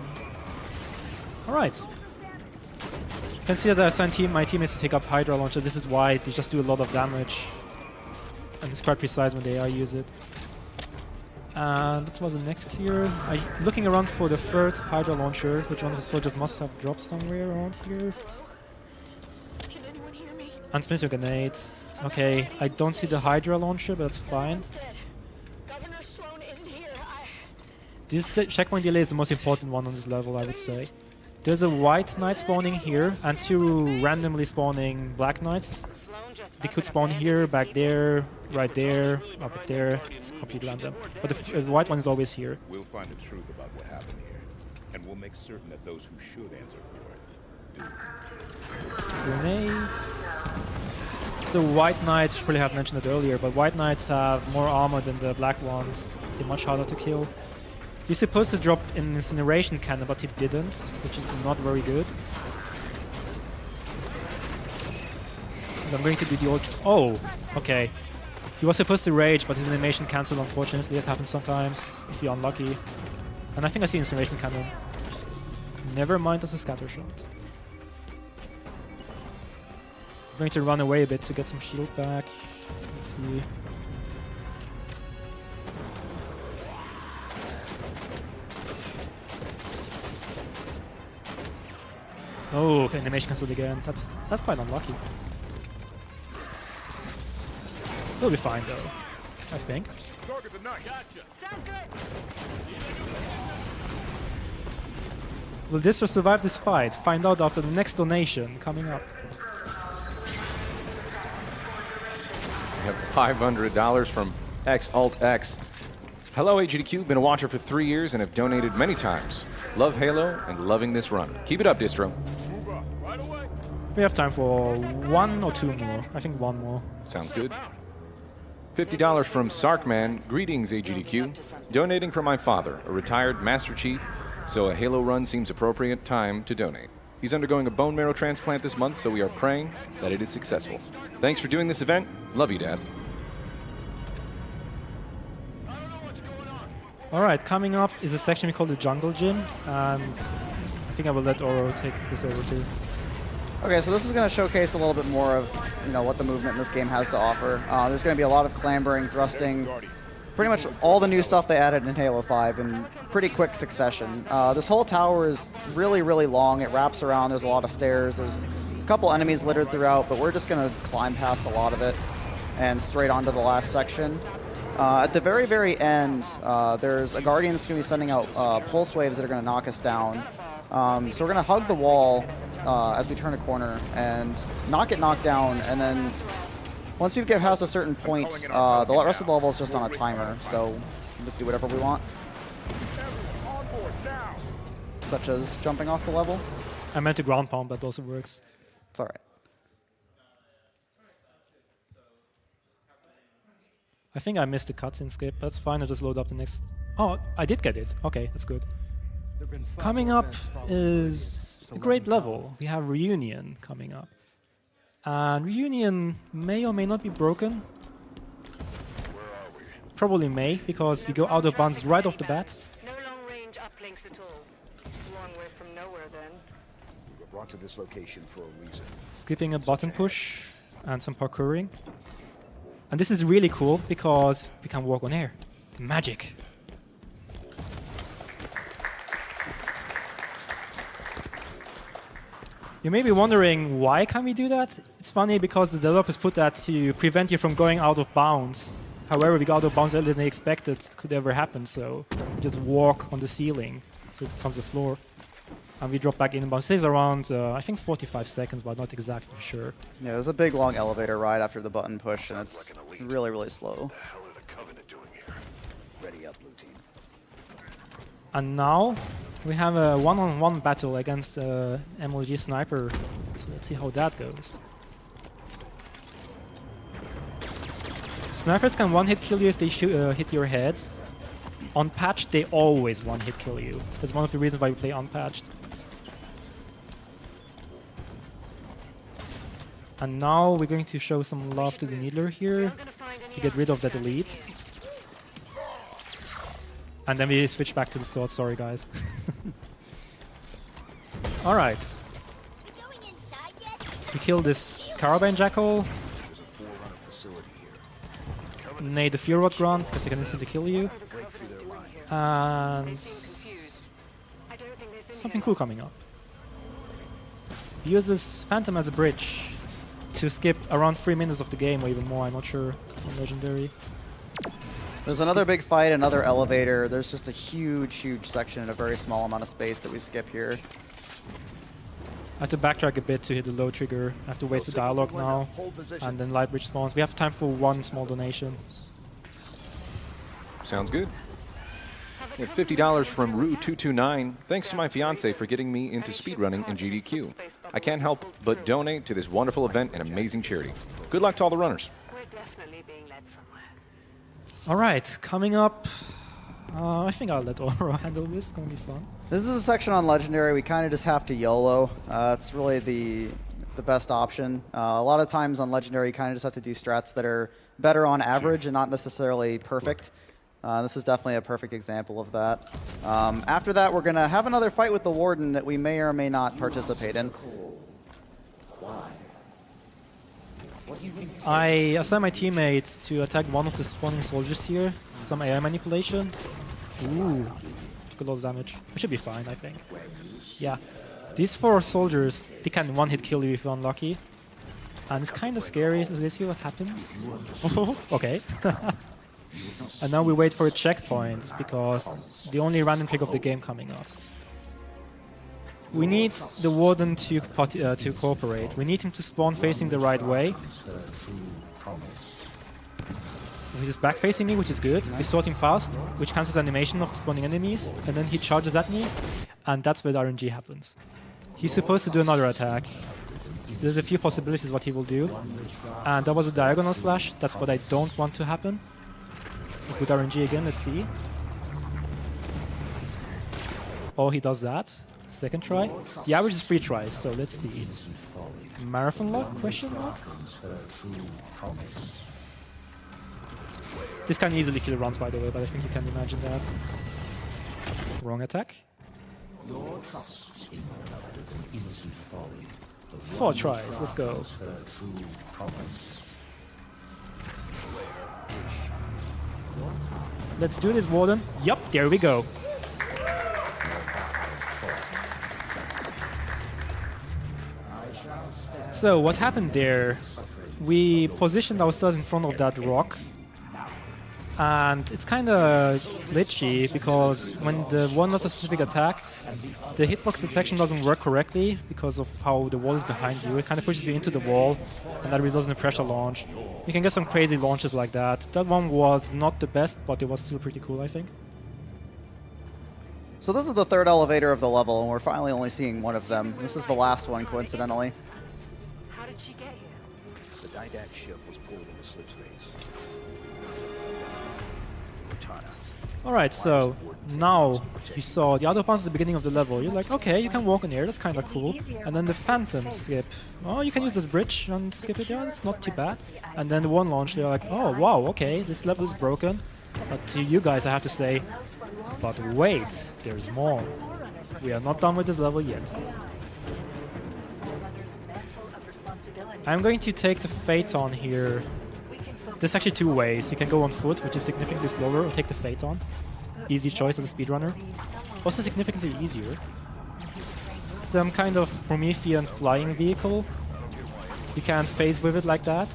Alright. You can see that I assigned my teammates to take up Hydra launcher. This is why they just do a lot of damage. And it's quite precise when they use it. And that was the next clear. I'm looking around for the third Hydra launcher, which one of the soldiers must have dropped somewhere around here. Can anyone hear me? And splinter grenades. Okay, I don't see the Hydra launcher, but that's fine. Dead. Governor Sloan isn't here. This checkpoint delay is the most important one on this level, I would say. There's a white knight spawning here, and 2 randomly spawning black knights. They could spawn here, back there, right there, up there. It's completely random. But the white one is always here. We'll find the truth about what happened here. And we'll make certain that those who should answer for it do. Grenade. So White Knights, should probably have mentioned it earlier, but White Knights have more armor than the black ones. They're much harder to kill. He's supposed to drop an incineration cannon, but he didn't, which is not very good. And I'm going to do the old... Oh, okay. He was supposed to rage, but his animation cancelled, unfortunately. That happens sometimes, if you're unlucky. And I think I see incineration cannon. Never mind, that's a scatter shot. I'm going to run away a bit to get some shield back. Let's see. Oh, okay, animation cancelled again. That's quite unlucky. We'll be fine though, I think. Sounds good. Will Distro survive this fight? Find out after the next donation coming up. We have $500 from XAltX. Hello, AGDQ. Been a watcher for 3 years and have donated many times. Love Halo and loving this run. Keep it up, Distro. We have time for one or two more. I think one more. Sounds good. $50 from Sarkman. Greetings, AGDQ. Donating for my father, a retired Master Chief, so a Halo run seems appropriate time to donate. He's undergoing a bone marrow transplant this month, so we are praying that it is successful. Thanks for doing this event. Love you, Dad. Alright, coming up is a section we call the Jungle Gym, and I think I will let Oro take this over too. Okay, so this is going to showcase a little bit more of, what the movement in this game has to offer. There's going to be a lot of clambering, thrusting, pretty much all the new stuff they added in Halo 5 in pretty quick succession. This whole tower is really, really long. It wraps around. There's a lot of stairs. There's a couple enemies littered throughout, but we're just going to climb past a lot of it and straight onto the last section. At the very, very end, there's a Guardian that's going to be sending out pulse waves that are going to knock us down. So we're going to hug the wall as we turn a corner and not get knocked down, and then once we get past a certain point, the rest of the level is just on a timer, so we just do whatever we want. Such as jumping off the level. I meant to ground pound, but also works. It's alright. I think I missed the cutscene skip. That's fine, I'll just load up the next... Oh, I did get it. Okay, that's good. Coming up is a great level. We have Reunion coming up. And Reunion may or may not be broken. Probably may, because we go out of bounds right off the bat. No long-range uplinks at all. Long way from nowhere, then. We were brought to this location for a reason. Skipping a button push and some parkouring. And this is really cool because we can walk on air. Magic. You may be wondering, why can we do that? It's funny because the developers put that to prevent you from going out of bounds. However, we got out of bounds earlier than they expected could ever happen, so we just walk on the ceiling. So it becomes the floor. And we drop back in bounds. It takes around, I think, 45 seconds, but not exactly sure. Yeah, there's a big, long elevator ride after the button push, and it's really, really slow. What the hell are the Covenant doing here? Ready up, blue team. And now we have a one-on-one battle against MLG Sniper. So let's see how that goes. Snipers can one-hit kill you if they hit your head. Unpatched, they always one-hit kill you. That's one of the reasons why we play unpatched. And now we're going to show some love to the Needler here to get rid of that elite. And then we switch back to the sword. Sorry, guys. Alright. We kill this Caravan Jackal. There's a Forerunner facility here. Nade the Fear Rod Grunt because they can instantly kill you. Break through their line. And something cool coming up. He uses Phantom as a bridge to skip around 3 minutes of the game, or even more, I'm not sure, on Legendary. There's another big fight, another elevator. There's just a huge, huge section in a very small amount of space that we skip here. I have to backtrack a bit to hit the low trigger. I have to wait for dialogue now, and then Light Bridge spawns. We have time for one small donation. Sounds good. We have $50 from Rue229. Thanks to my fiance for getting me into speedrunning in GDQ. I can't help but donate to this wonderful event and amazing charity. Good luck to all the runners. We're definitely being led somewhere. All right, coming up. I think I'll let Oro handle this. It's gonna be fun. This is a section on Legendary. We kind of just have to YOLO. It's really the best option. A lot of times on Legendary, you kind of just have to do strats that are better on average and not necessarily perfect. This is definitely a perfect example of that. After that, we're going to have another fight with the Warden that we may or may not participate in. I assigned my teammate to attack one of the spawning soldiers here. Some AI manipulation. Ooh, took a lot of damage. We should be fine, I think. Yeah. These 4 soldiers, they can one-hit kill you if you're unlucky. And it's kind of scary. Let's see what happens. Oh, okay. And now we wait for a checkpoint, because the only random trick of the game coming up. We need the Warden to cooperate. We need him to spawn facing the right way. He's back facing me, which is good. He's sorting fast, which cancels animation of the spawning enemies. And then he charges at me, and that's where the RNG happens. He's supposed to do another attack. There's a few possibilities what he will do. And that was a diagonal slash. That's what I don't want to happen. With RNG again, let's see. Oh, he does that. Second try. The average is 3 tries, so let's see. Marathon luck? Question mark? This can easily kill runs, by the way, but I think you can imagine that. Wrong attack. 4 tries, let's go. Let's do this, Warden. Yup, there we go. So what happened there? We positioned ourselves in front of that rock. And it's kind of glitchy, because when the one does a specific attack, the hitbox detection doesn't work correctly because of how the wall is behind you. It kind of pushes you into the wall, and that results in a pressure launch. You can get some crazy launches like that. That one was not the best, but it was still pretty cool, I think. So this is the 3rd elevator of the level, and we're finally only seeing one of them. This is the last one, coincidentally. How did she get here? The Didact ship was pulled into slip space. Alright, so now you saw the other ones at the beginning of the level. You're like, okay, you can walk in here, that's kind of cool. And then the Phantom skip. Oh, you can use this bridge and skip it. Yeah, that's not too bad. And then the one launch, you're like, oh, wow, okay, this level is broken. But to you guys, I have to say, but wait, there's more. We are not done with this level yet. I'm going to take the Phaeton here. There's actually 2 ways. You can go on foot, which is significantly slower, or take the Phaeton. Easy choice as a speedrunner. Also significantly easier. It's some kind of Promethean flying vehicle. You can phase with it like that.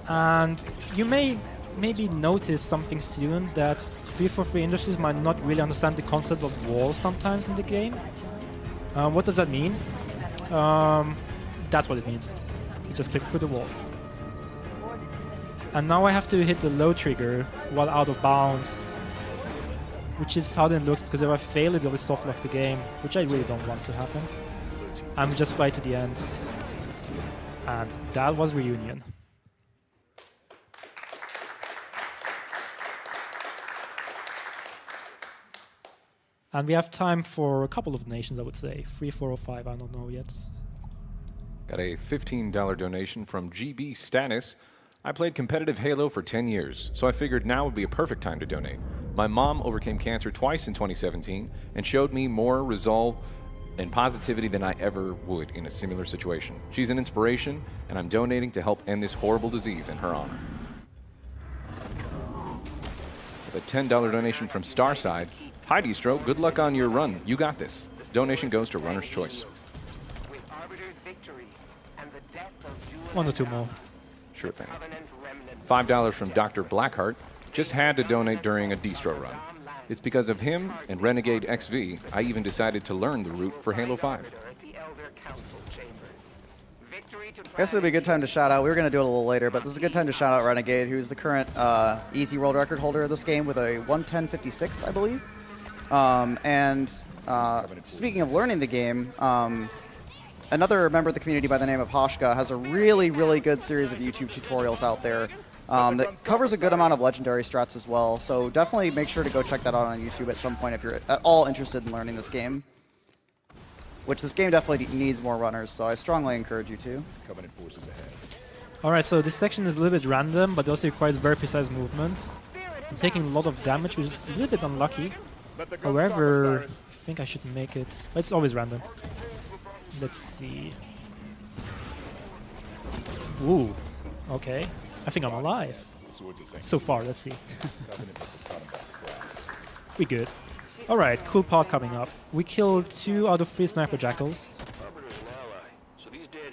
And you may maybe notice something soon, that 343 Industries might not really understand the concept of walls sometimes in the game. What does that mean? That's what it means. You just click through the wall. And now I have to hit the low trigger while out of bounds, which is how it looks, because if I fail it, it will soft lock the game, which I really don't want to happen. I'm just right to the end. And that was Reunion. And we have time for a couple of donations, I would say. 3, 4, or 5, I don't know yet. Got a $15 donation from GB Status. I played competitive Halo for 10 years, so I figured now would be a perfect time to donate. My mom overcame cancer twice in 2017 and showed me more resolve and positivity than I ever would in a similar situation. She's an inspiration, and I'm donating to help end this horrible disease in her honor. With a $10 donation from Starside. Hi, Distro. Good luck on your run. You got this. Donation goes to Runner's Choice. With Arbiter's victories and the death of 1 or 2 more. Sure thing. $5 from Dr. Blackheart. Just had to donate during a Distro run. It's because of him and Renegade XV, I even decided to learn the route for Halo 5. I guess it would be a good time to shout out. We were going to do it a little later, but this is a good time to shout out Renegade, who's the current easy world record holder of this game with a 1:10.56, I believe. Speaking of learning the game, another member of the community by the name of Hashka has a really, really good series of YouTube tutorials out there that covers a good amount of legendary strats as well. So definitely make sure to go check that out on YouTube at some point if you're at all interested in learning this game. Which this game definitely needs more runners, so I strongly encourage you to. Covenant forces ahead. Alright, so this section is a little bit random, but also requires very precise movement. I'm taking a lot of damage, which is a little bit unlucky. However, I think I should make it... It's always random. Let's see. Ooh, okay. I think I'm alive. So far, let's see. We good. Alright, cool part coming up. We killed 2 out of 3 sniper jackals.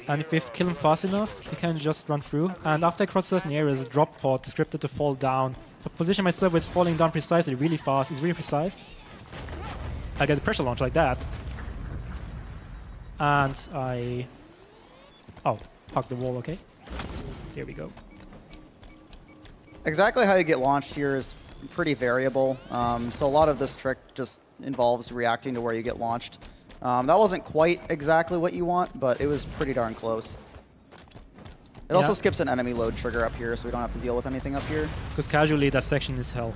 And if we kill them fast enough, we can just run through. And after I cross certain areas, drop pod scripted to fall down. So position myself where it's falling down precisely, really fast. It's really precise. I get a pressure launch like that. And I... Oh, hug the wall, okay. There we go. Exactly how you get launched here is pretty variable. So a lot of this trick just involves reacting to where you get launched. That wasn't quite exactly what you want, but it was pretty darn close. It also skips an enemy load trigger up here, so we don't have to deal with anything up here. Because casually, that section is hell.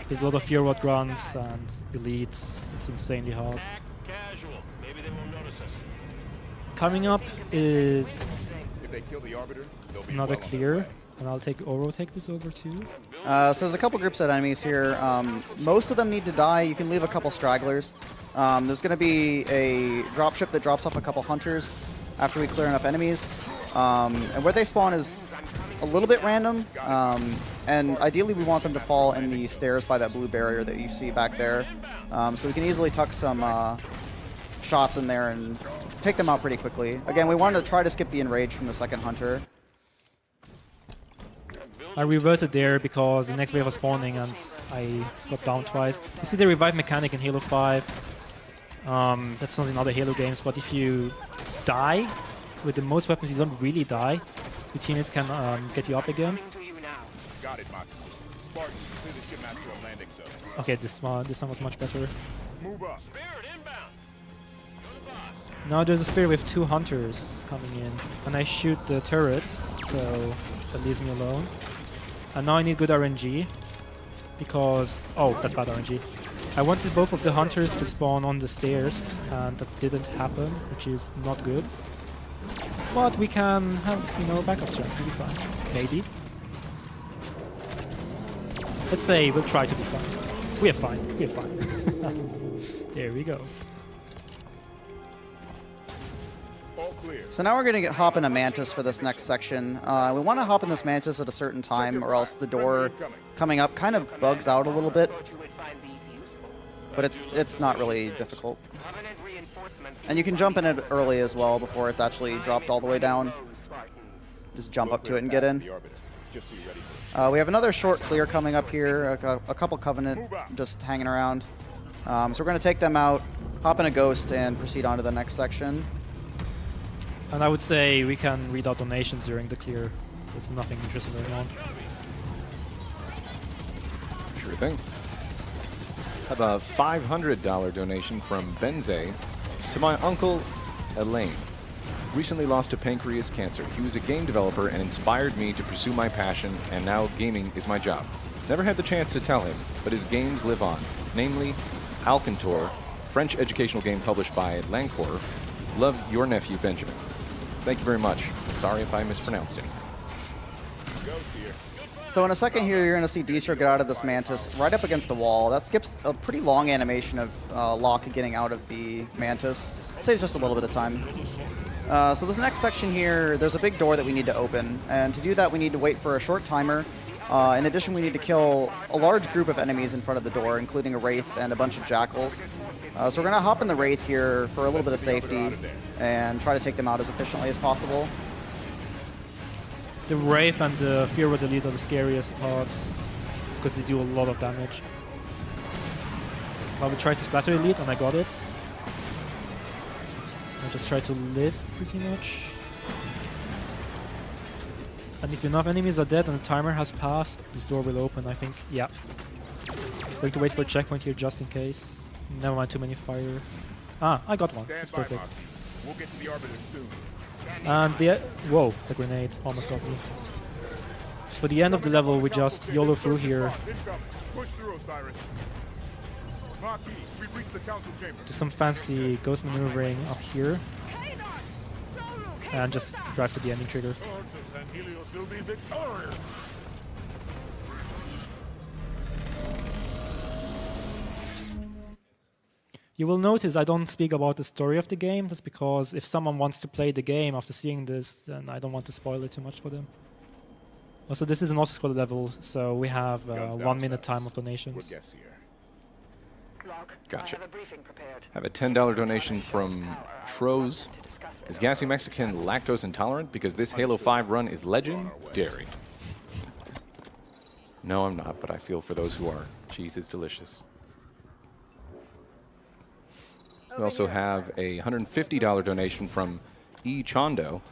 There's a lot of Fear Rod grunts and elite. It's insanely hard. Coming up is If they kill the Arbiter, they'll be another well on clear, their way. and I'll take Oro take this over too. So there's a couple groups of enemies here. Most of them need to die. You can leave a couple stragglers. There's going to be a dropship that drops off a couple hunters after we clear enough enemies. And where they spawn is a little bit random. And ideally we want them to fall in the stairs by that blue barrier that you see back there. So we can easily tuck some shots in there and take them out pretty quickly. Again, we wanted to try to skip the enrage from the second hunter. I reverted there because the next wave was spawning and I got down twice. You see the revive mechanic in Halo 5. That's not in other Halo games, but if you die with the most weapons, you don't really die. Your teammates can get you up again. Got it, Max. Spartan, clear the ship map to a landing zone. Okay, this one was much better. Move up. Now there's a spear with 2 hunters coming in, and I shoot the turret, so that leaves me alone. And now I need good RNG, because... Oh, that's bad RNG. I wanted both of the hunters to spawn on the stairs, and that didn't happen, which is not good. But we can have, you know, backup strats, we'll be fine. Maybe. Let's say we'll try to be fine. We're fine, we're fine. There we go. So now we're going to hop in a Mantis for this next section. We want to hop in this Mantis at a certain time, or else the door coming up kind of bugs out a little bit. But it's not really difficult. And you can jump in it early as well before it's actually dropped all the way down. Just jump up to it and get in. We have another short clear coming up here, a couple Covenant just hanging around. So we're going to take them out, hop in a Ghost, and proceed on to the next section. And I would say we can read out donations during the clear. There's nothing interesting going on. Sure thing. Have a $500 donation from Benze to my uncle, Elaine. Recently lost to pancreas cancer. He was a game developer and inspired me to pursue my passion, and now gaming is my job. Never had the chance to tell him, but his games live on. Namely, Alcantor, French educational game published by Lancourt. Love, your nephew, Benjamin. Thank you very much. Sorry if I mispronounced anything. So in a second here, you're going to see Distro get out of this Mantis right up against the wall. That skips a pretty long animation of Locke getting out of the Mantis. Saves just a little bit of time. So this next section here, there's a big door that we need to open. And to do that, we need to wait for a short timer. In addition, we need to kill a large group of enemies in front of the door, including a Wraith and a bunch of Jackals. So we're going to hop in the Wraith here for a little bit of safety and try to take them out as efficiently as possible. The Wraith and the Fear Rod Elite are the scariest parts, because they do a lot of damage. I will try to splatter Elite, and I got it. I just try to live, pretty much. And if enough enemies are dead and the timer has passed, this door will open, I think. Yeah. Going to wait for a checkpoint here just in case. Never mind too many fire. Ah, I got one. Stand That's by, perfect. Maki. We'll get to the arbiter soon. And the whoa, the grenade almost got me. For the end of the level, we just YOLO through here. Incoming. Push through, Osiris. Maki, we've reached the council chamber. Do some fancy ghost maneuvering up here, and just drive to the ending trigger. Orcus and Helios will be victorious. You will notice I don't speak about the story of the game. That's because if someone wants to play the game after seeing this, then I don't want to spoil it too much for them. Also, this is an auto-scroll level, so we have Guns down, 1 minute Osiris. time of We're donations. guests here. Log, Gotcha. I have a briefing prepared. Have a $10 donation from Troz. Is Gassy Mexican lactose intolerant? Because this Halo 5 run is legendary. No, I'm not, but I feel for those who are. Cheese is delicious. We also have a $150 donation from E. Chondo.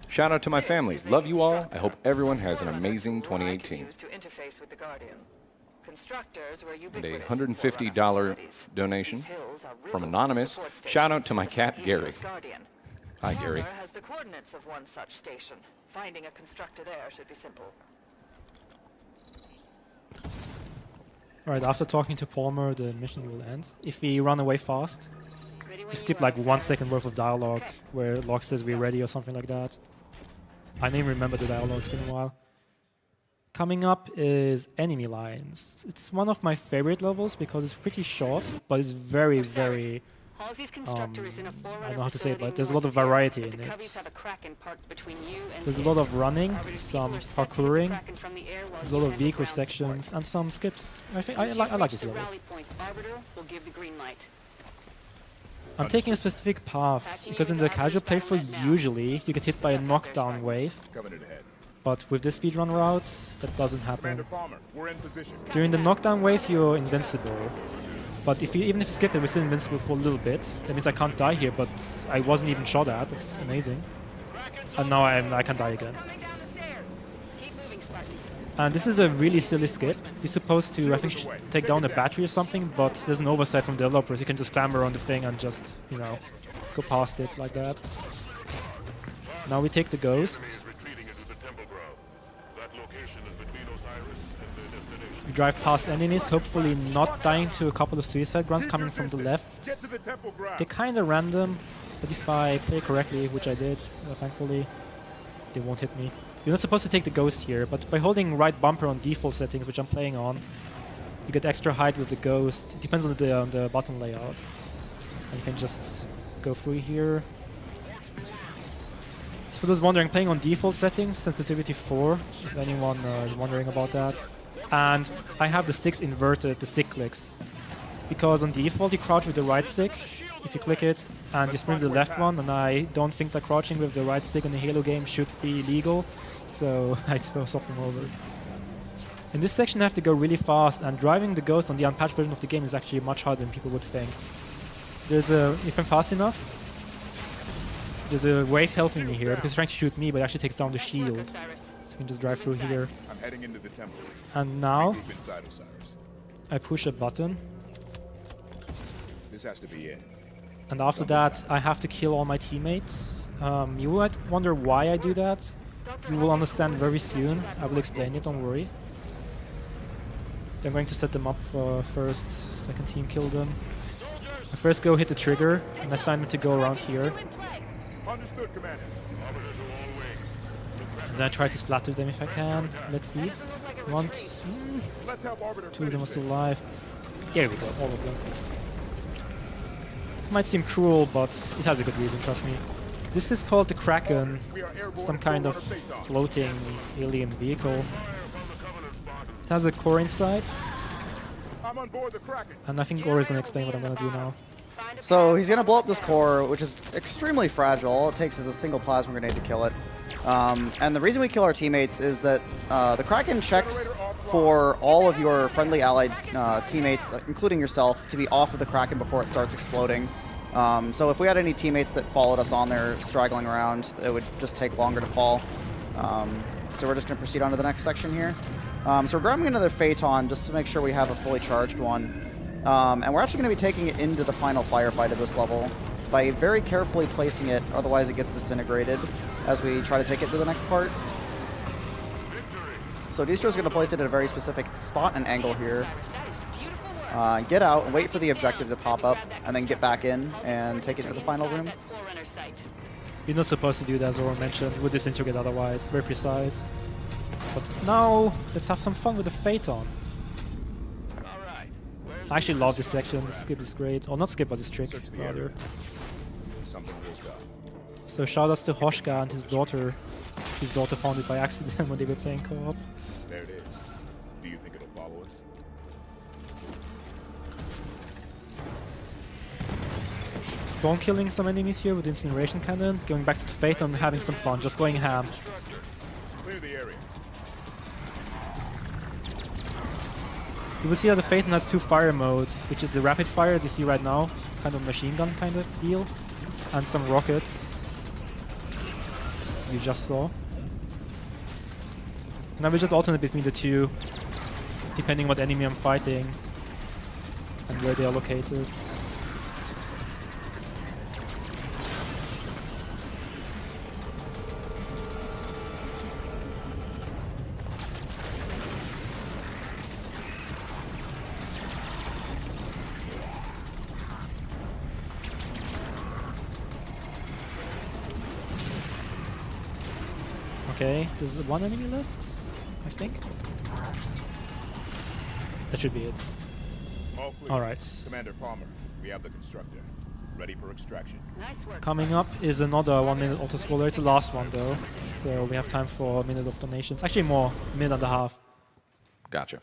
Shout out to my family. Love you all. I hope everyone has an amazing 2018. To interface with the Guardian. Constructors were And a ubiquitous $150 in Forerunner facilities. donation These hills are from riveted Anonymous. support Shout out stations to my for cat, Gary. Helios Guardian. Hi, Gary. Palmer has the coordinates of one such station. Finding a constructor there should be simple. Alright, after talking to Palmer, the mission will end. If we run away fast, Ready when we you skip are, like 1 Osiris. second worth of dialogue Okay. where Locke says we're ready or something like that. I don't even remember the dialogue, it's been a while. Coming up is Enemy Lines. It's one of my favorite levels because it's pretty short, but it's very, very... Halsey's constructor is in a I Forerunner don't know how to say it, facility but there's a lot of north here, variety but in the it. Coveys have a Kraken parked between you and There's a it. lot of running, Arbiter's some people are set to hit the parkouring, Kraken from the air while there's a you lot of handle vehicle ground support. sections, and some skips. I think Once I you've like reached this the level. rally point, Arbiter will give the green light. I'm taking a specific path, because in the casual playthrough, usually you get hit by a knockdown wave, Covenant ahead. but with this speedrun route, that doesn't Commander happen. Palmer, we're in position. During the knockdown wave, you're invincible. But if you, even if you skip it, we're still invincible for a little bit. That means I can't die here, but I wasn't even shot at. That's amazing. And now I can die again. Coming down the stairs. Keep moving, Spartans. And this is a really silly skip. You're supposed to, I think, take down a battery or something, but there's an oversight from developers. You can just clamber on the thing and just, you know, go past it like that. Now we take the ghost. Is retreating into the temple ground. That location is between Osiris and their destination. We drive past enemies, hopefully not dying to a couple of suicide grunts coming from the left. Get to the temple ground. They're kind of random, but if I play correctly, which I did, thankfully, they won't hit me. You're not supposed to take the ghost here, but by holding right bumper on default settings, which I'm playing on, you get extra height with the ghost. It depends on the button layout. And you can just go through here. So for those wondering, playing on default settings, sensitivity 4, if anyone is wondering about that. And I have the sticks inverted, the stick clicks. Because on default you crouch with the right stick, if you click it, and you sprint with the left one, and I don't think that crouching with the right stick in the Halo game should be legal, so I swap them over. In this section I have to go really fast, and driving the ghost on the unpatched version of the game is actually much harder than people would think. If I'm fast enough, there's a wave helping me here, because it's trying to shoot me, but it actually takes down the shield. Osiris. So I can just drive through here. I'm heading into the temple. And now, Group inside Osiris. I push a button, This has to be it. and after that, I have to kill all my teammates. You might wonder why I do that. You will understand very soon. I will explain it, don't worry. I'm going to set them up for first, second team kill them. I first go hit the trigger, and I assign them to go around here. Understood, Commander. And then I try to splatter them if I can. Let's see. One, Let's help Arbiter two of them are finish still this. alive. There we go, all of them. Might seem cruel, but it has a good reason, trust me. This is called the Kraken, We are airborne some kind of Forerunner face-off. floating alien vehicle. It has a core inside, I'm on board the Kraken. and I think Ori is going to explain what I'm going to do now. So he's going to blow up this core, which is extremely fragile. All it takes is a single plasma grenade to kill it. And the reason we kill our teammates is that the Kraken checks for all of your friendly allied teammates, including yourself, to be off of the Kraken before it starts exploding. So if we had any teammates that followed us on there straggling around, it would just take longer to fall. So we're just going to proceed on to the next section here. So we're grabbing another Phaeton just to make sure we have a fully charged one. And we're actually going to be taking it into the final firefight of this level by very carefully placing it, otherwise it gets disintegrated as we try to take it to the next part. So Distro's going to place it at a very specific spot and angle here. Get out and wait for the objective to pop up, and then get back in and take it to the final room. You're not supposed to do that, as Zoro mentioned. We'll disintegrate otherwise. Very precise. But now, let's have some fun with the Phaeton. I actually love this section. This skip is great. Or not skip, but this trick, rather. Something woke up. So shout-outs to Hoshka and his daughter. His daughter found it by accident when they were playing co-op. There it is. Do you think it'll follow us? Spawn killing some enemies here with the Incineration Cannon. Going back to the Phaeton and having some fun. Just going ham. Clear the area. You will see that the Phaeton has two fire modes, which is the rapid fire that you see right now, kind of machine gun kind of deal, and some rockets you just saw. And I will just alternate between the two, depending what enemy I'm fighting and where they are located. Okay, there's one enemy left, I think. That should be it. All clear. All right. Commander Palmer, we have the constructor. Ready for extraction. Nice work. Coming up is another 1 minute auto-scroller. It's the last one though, so we have time for a minute of donations. Actually more, a minute and a half. Gotcha.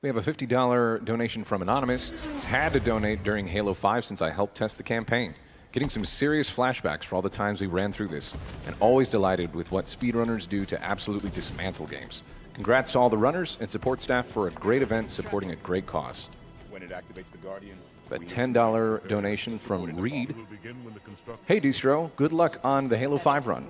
We have a $50 donation from Anonymous. Had to donate during Halo 5 since I helped test the campaign. Getting some serious flashbacks for all the times we ran through this, and always delighted with what speedrunners do to absolutely dismantle games. Congrats to all the runners and support staff for a great event supporting a great cause. When it activates the Guardian, A $10 donation from Reed. Hey Distro, good luck on the Halo 5 run.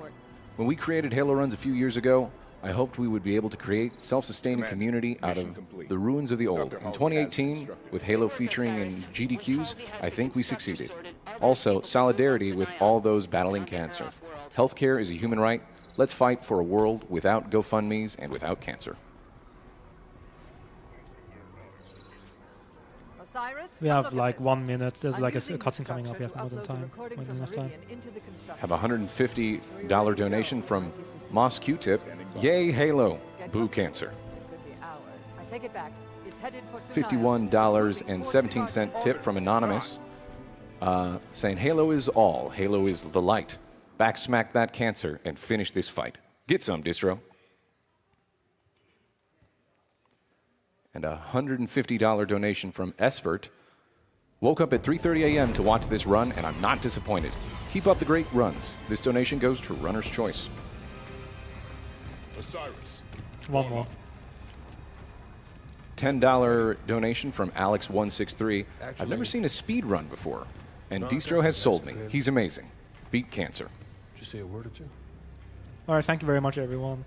When we created Halo runs a few years ago, I hoped we would be able to create self-sustaining community out of the ruins of the old. In 2018, with Halo featuring in GDQs, I think we succeeded. Also, solidarity with all those battling cancer. Healthcare is a human right. Let's fight for a world without GoFundMes and without cancer. We have like 1 minute. There's like a cutscene coming up. We have more than time. More than enough time. Have a $150 donation from Moss Q-Tip. Yay, Halo. Boo cancer. $51.17 tip from Anonymous. Saying Halo is all. Halo is the light. Backsmack that cancer and finish this fight. Get some, Distro. And a $150 donation from Esvert. Woke up at 3:30 a.m. to watch this run, and I'm not disappointed. Keep up the great runs. This donation goes to Runner's Choice. Osiris. One more. $10 donation from Alex163. I've never seen a speed run before, and Distro has sold me. He's amazing. Beat cancer. Did you say a word or two? All right, thank you very much, everyone.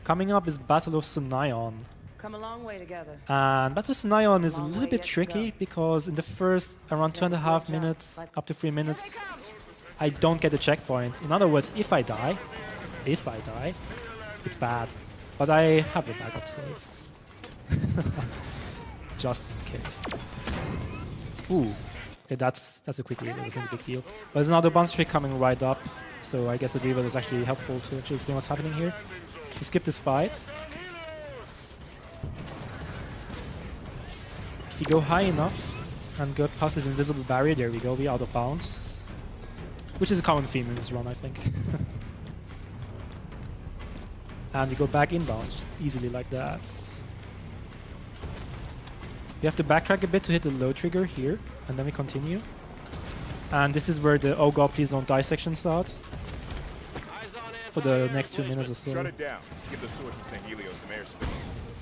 Coming up is Battle of Sunion. Come a long way together. And Battle of Sunion is a little bit tricky because in the first around 2.5 minutes, up to 3 minutes, I don't get a checkpoint. In other words, if I die, it's bad. But I have a backup save. Just in case. Ooh. Okay, that's a quick reveal. It's not a big deal. But there's another bounce trick coming right up. So I guess the reveal is actually helpful to actually explain what's happening here. We skip this fight. If you go high enough and go past this invisible barrier, there we go, we're out of bounds. Which is a common theme in this run, I think. And we go back inbound, just easily like that. We have to backtrack a bit to hit the low trigger here, and then we continue. And this is where the oh god please don't die section starts. For the next 2 minutes or so. Shut it down. Give the sword to St. Helios some airspace.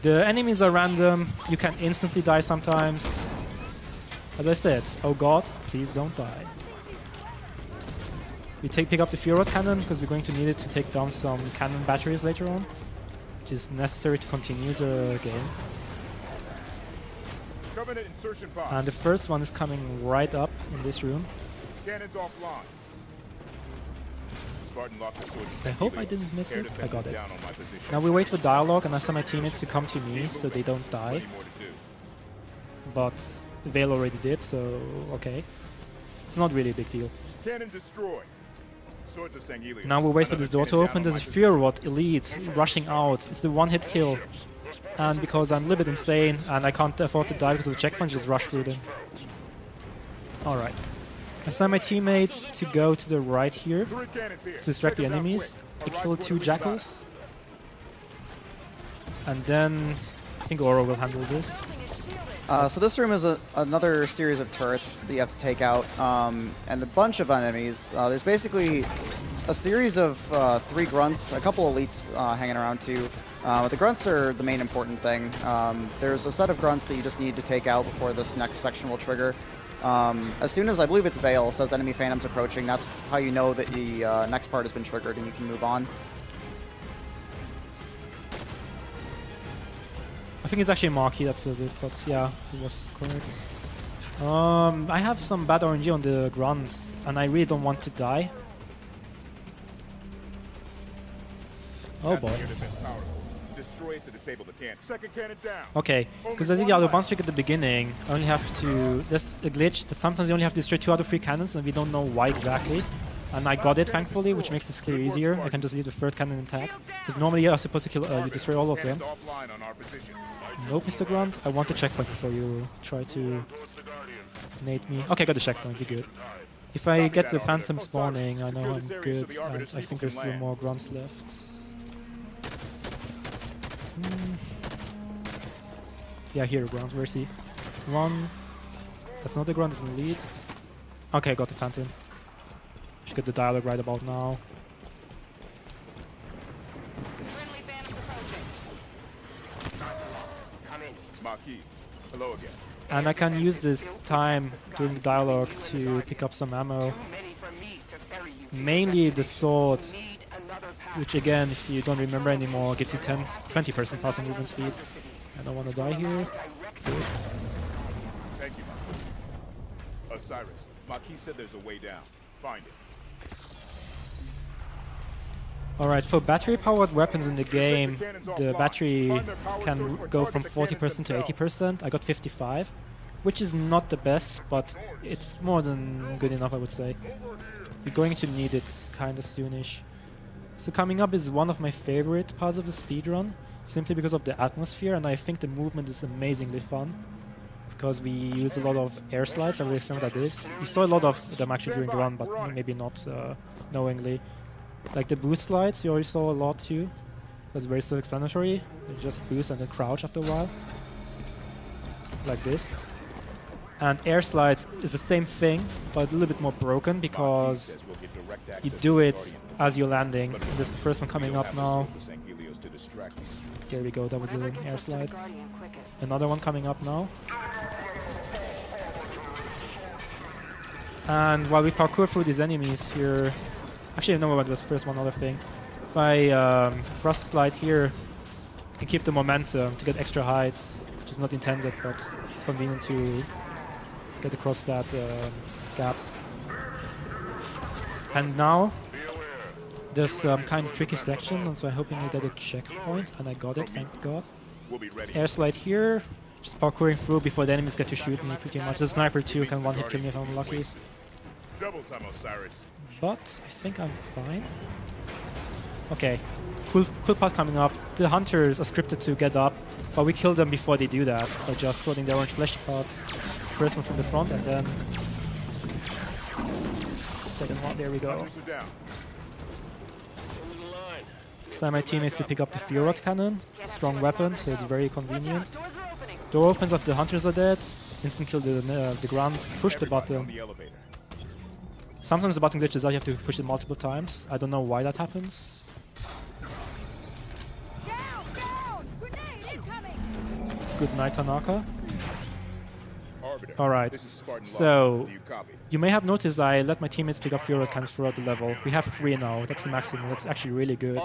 The enemies are random, you can instantly die sometimes. As I said, oh god, please don't die. We pick up the Fuel Rod Cannon because we're going to need it to take down some cannon batteries later on. which is necessary to continue the game. Covenant insertion pod. And the first one is coming right up in this room. Cannons offline. Spartan locked the sword. I hope I didn't miss Air it. I defense got it. down on my position. Now we wait for dialogue and I send my teammates to come to me so they don't die. Plenty more to do. But Vale already did, so okay. It's not really a big deal. Cannon destroyed. Swords of Sangheili. Now we wait for this door to open. There's a Fear Rod Elite rushing out. It's the one-hit kill. And because I'm a little bit insane and I can't afford to die because of the checkpoint, just rush through them. Alright. I send my teammate to go to the right here to distract the enemies. I kill 2 jackals. And then I think Oro will handle this. So this room is another series of turrets that you have to take out, and a bunch of enemies. There's basically a series of 3 grunts, a couple elites hanging around too. But the grunts are the main important thing. There's a set of grunts that you just need to take out before this next section will trigger. As soon as I believe it's Vale says enemy phantoms approaching, that's how you know that the next part has been triggered and you can move on. I think it's actually Marquis that says it, but yeah, it was correct. I have some bad RNG on the grunts, and I really don't want to die. Oh boy. Destroy it to disable the cannon. Second cannon down. Okay, because I did the Autobahn trick at the beginning. I only have to... There's a glitch that sometimes you only have to destroy 2 out of 3 cannons, and we don't know why exactly. And I got it, thankfully, which makes this clear easier. I can just leave the 3rd cannon intact. Because normally you're supposed to kill, you destroy all of them. Nope, Mr. Grunt. I want the checkpoint before you try to nade me. Okay, I got the checkpoint. You're good. If I get the Phantom spawning, I know I'm good. And I think there's still more grunts left. Yeah, here, grunt. Where's he? 1. That's not the grunt, it's in the lead. Okay, I got the Phantom. Should get the dialogue right about now. Marquis, hello again. And I can use this time during the dialogue to pick up some ammo. Mainly the sword, which again, if you don't remember anymore, gives you 20% faster movement speed. I don't want to die here. Good. Thank you. Osiris, Marquis said there's a way down. Find it. Alright, for battery-powered weapons in the game, the battery can go from 40% to 80%. I got 55, which is not the best, but it's more than good enough, I would say. We're going to need it kind of soonish. So coming up is one of my favorite parts of the speedrun, simply because of the atmosphere, and I think the movement is amazingly fun. Because we use a lot of air slides, I will explain what that is. You saw a lot of them actually during the run, but maybe not knowingly. Like the boost slides, you already saw a lot too. That's very self-explanatory. You just boost and then crouch after a while. Like this. And air slides is the same thing, but a little bit more broken because you do it as you're landing. And this is the first one coming up now. There we go, that was an air slide. Another one coming up now. And while we parkour through these enemies here, actually, no, what was first one other thing. If I thrust slide here, I can keep the momentum to get extra height, which is not intended, but it's convenient to get across that gap. And now, there's some kind of tricky section, and so I'm hoping I get a checkpoint, and I got it, thank God. Air slide here, just parkouring through before the enemies get to shoot me pretty much. The sniper too can one-hit kill me if I'm lucky. Double time, Osiris. But I think I'm fine. Okay, cool part coming up. The hunters are scripted to get up, but we kill them before they do that by just throwing their orange flesh part. First one from the front, and then second one. There we go. This time my teammates to pick up the Fear Rod cannon, strong weapon, so it's very convenient. Door opens after the hunters are dead. Instant kill the grunt. Push the button. Sometimes the button glitches out, you have to push it multiple times. I don't know why that happens. Good night, Tanaka. Alright, so you may have noticed I let my teammates pick up Fear Rod cannons throughout the level. We have 3 now, that's the maximum, that's actually really good.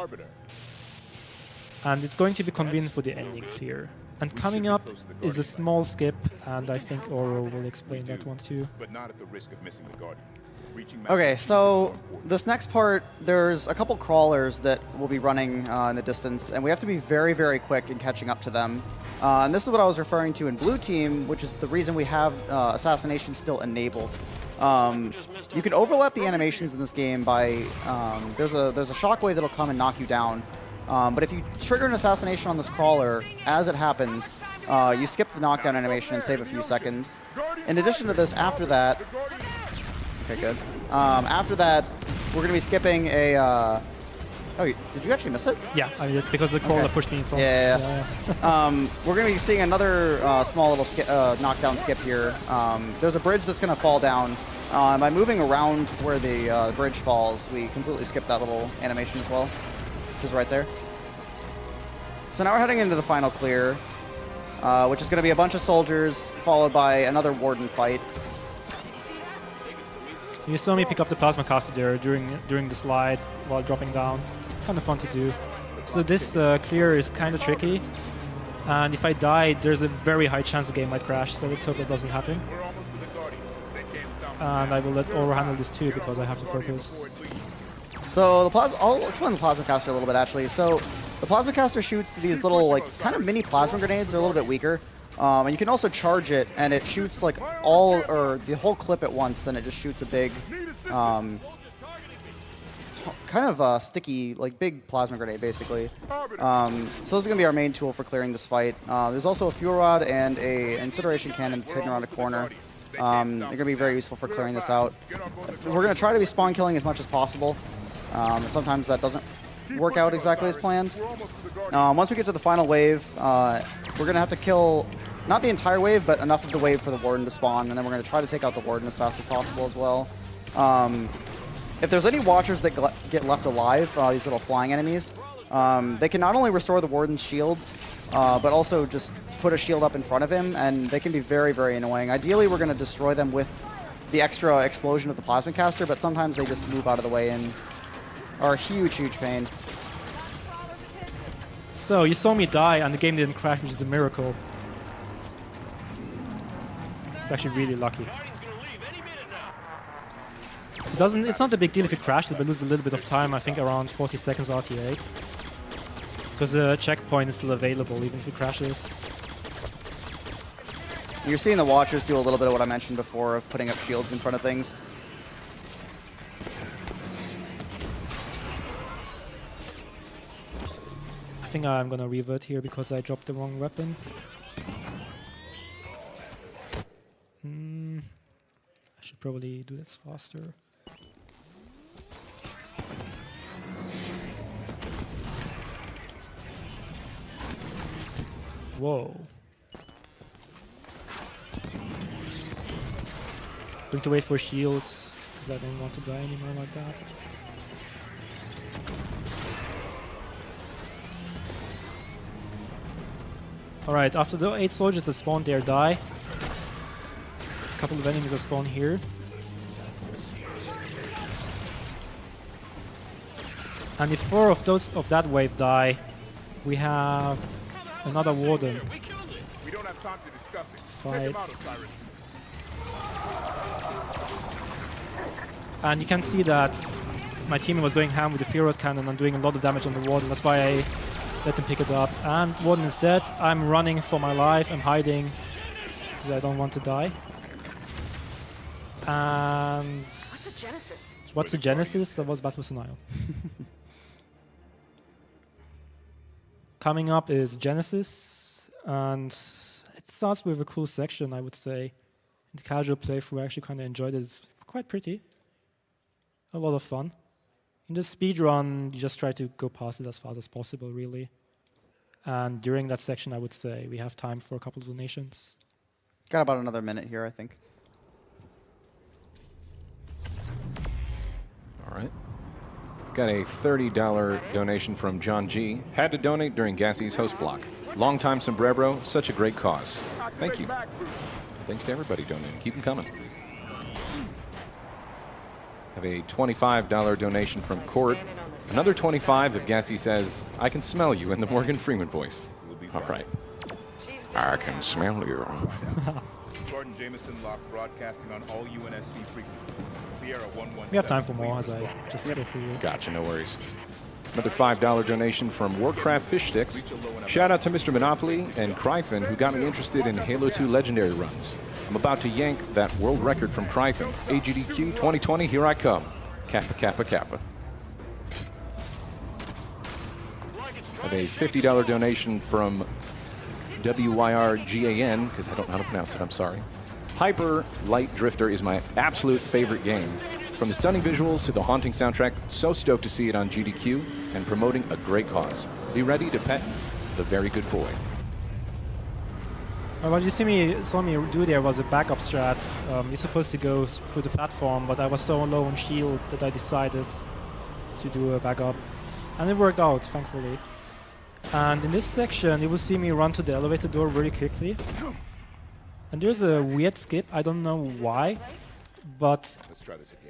And it's going to be convenient for the ending clear. And coming up is a small skip, and I think Oro will explain that one too. But not at the risk of missing the Guardian. Reaching Okay, so this next part, there's a couple crawlers that will be running in the distance, and we have to be very, very quick in catching up to them. And this is what I was referring to in Blue Team, which is the reason we have Assassination still enabled. You can overlap the animations in this game by, there's a shockwave that'll come and knock you down. But if you trigger an assassination on this crawler, as it happens, you skip the knockdown animation and save a few seconds. In addition to this, after that, okay, good. After that, we're going to be skipping a... oh, did you actually miss it? Yeah, I mean, because the crawler pushed me in front. Yeah. We're going to be seeing another small little knockdown skip here. There's a bridge that's going to fall down. By moving around where the bridge falls, we completely skip that little animation as well, which is right there. So now we're heading into the final clear, which is going to be a bunch of soldiers followed by another warden fight. You saw me pick up the plasma caster there during the slide while dropping down. Kind of fun to do. So this clear is kind of tricky, and if I die, there's a very high chance the game might crash. So let's hope that doesn't happen. And I will let Oro handle this too because I have to focus. So I'll explain the plasma caster a little bit actually. So the plasma caster shoots these little like kind of mini plasma grenades. They're a little bit weaker. And you can also charge it, and it shoots like the whole clip at once, and it just shoots a big, kind of sticky, like big plasma grenade, basically. So this is going to be our main tool for clearing this fight. There's also a fuel rod and a incineration cannon that's hidden around a corner. They're going to be very useful for clearing this out. We're going to try to be spawn killing as much as possible. Sometimes that doesn't work out exactly as planned. Once we get to the final wave, we're going to have to kill not the entire wave, but enough of the wave for the warden to spawn, and then we're going to try to take out the warden as fast as possible as well. If there's any watchers that get left alive, these little flying enemies, they can not only restore the warden's shields, but also just put a shield up in front of him, and they can be very, very annoying. Ideally, we're going to destroy them with the extra explosion of the plasma caster, but sometimes they just move out of the way and are a huge, huge pain. So you saw me die and the game didn't crash, which is a miracle. It's actually really lucky. It's not a big deal if it crashes, but lose a little bit of time, I think around 40 seconds RTA. Because the checkpoint is still available even if it crashes. You're seeing the watchers do a little bit of what I mentioned before of putting up shields in front of things. I think I'm gonna revert here because I dropped the wrong weapon. I should probably do this faster. Whoa. Going to wait for shields because I don't want to die anymore like that. Alright, after the 8 soldiers that spawn there die, there's a couple of enemies that spawn here. And if 4 of those of that wave die, we have another warden. We don't have time to discuss it. Fight. And you can see that my team was going ham with the Fear Rod cannon and doing a lot of damage on the warden. That's why I let them pick it up. And warden is dead. I'm running for my life. I'm hiding because I don't want to die. And What's a Genesis? what's the Genesis? That was Battle of Nile. Coming up is Genesis, and it starts with a cool section, I would say. In the casual playthrough, I actually kind of enjoyed it. It's quite pretty. A lot of fun. In the speedrun, you just try to go past it as fast as possible, really. And during that section, I would say we have time for a couple of donations. Got about another minute here, I think. All right. Got a $30 donation from John G. Had to donate during Gassie's host block. Long time sombrero, such a great cause. Thank you. Thanks to everybody donating. Keep them coming. Have a $25 donation from Court. Another 25 if Gassy says, I can smell you in the Morgan Freeman voice. All right. I can smell you. Jordan Jameson lock broadcasting on all UNSC frequencies. Sierra 117. We have time for more as I just go through you. Gotcha, no worries. Another $5 donation from Warcraft Fish Sticks. Shout out to Mr. Monopoly and Cryphon, who got me interested in Halo 2 Legendary runs. I'm about to yank that world record from Cryphon. AGDQ 2020, here I come. Kappa, Kappa, Kappa. I have a $50 donation from WYRGAN, because I don't know how to pronounce it, I'm sorry. Hyper Light Drifter is my absolute favorite game. From the stunning visuals to the haunting soundtrack, so stoked to see it on GDQ and promoting a great cause. Be ready to pet the very good boy. What you saw me do there was a backup strat. You're supposed to go through the platform, but I was so low on shield that I decided to do a backup. And it worked out, thankfully. And in this section, you will see me run to the elevator door very quickly. And there's a weird skip, I don't know why, but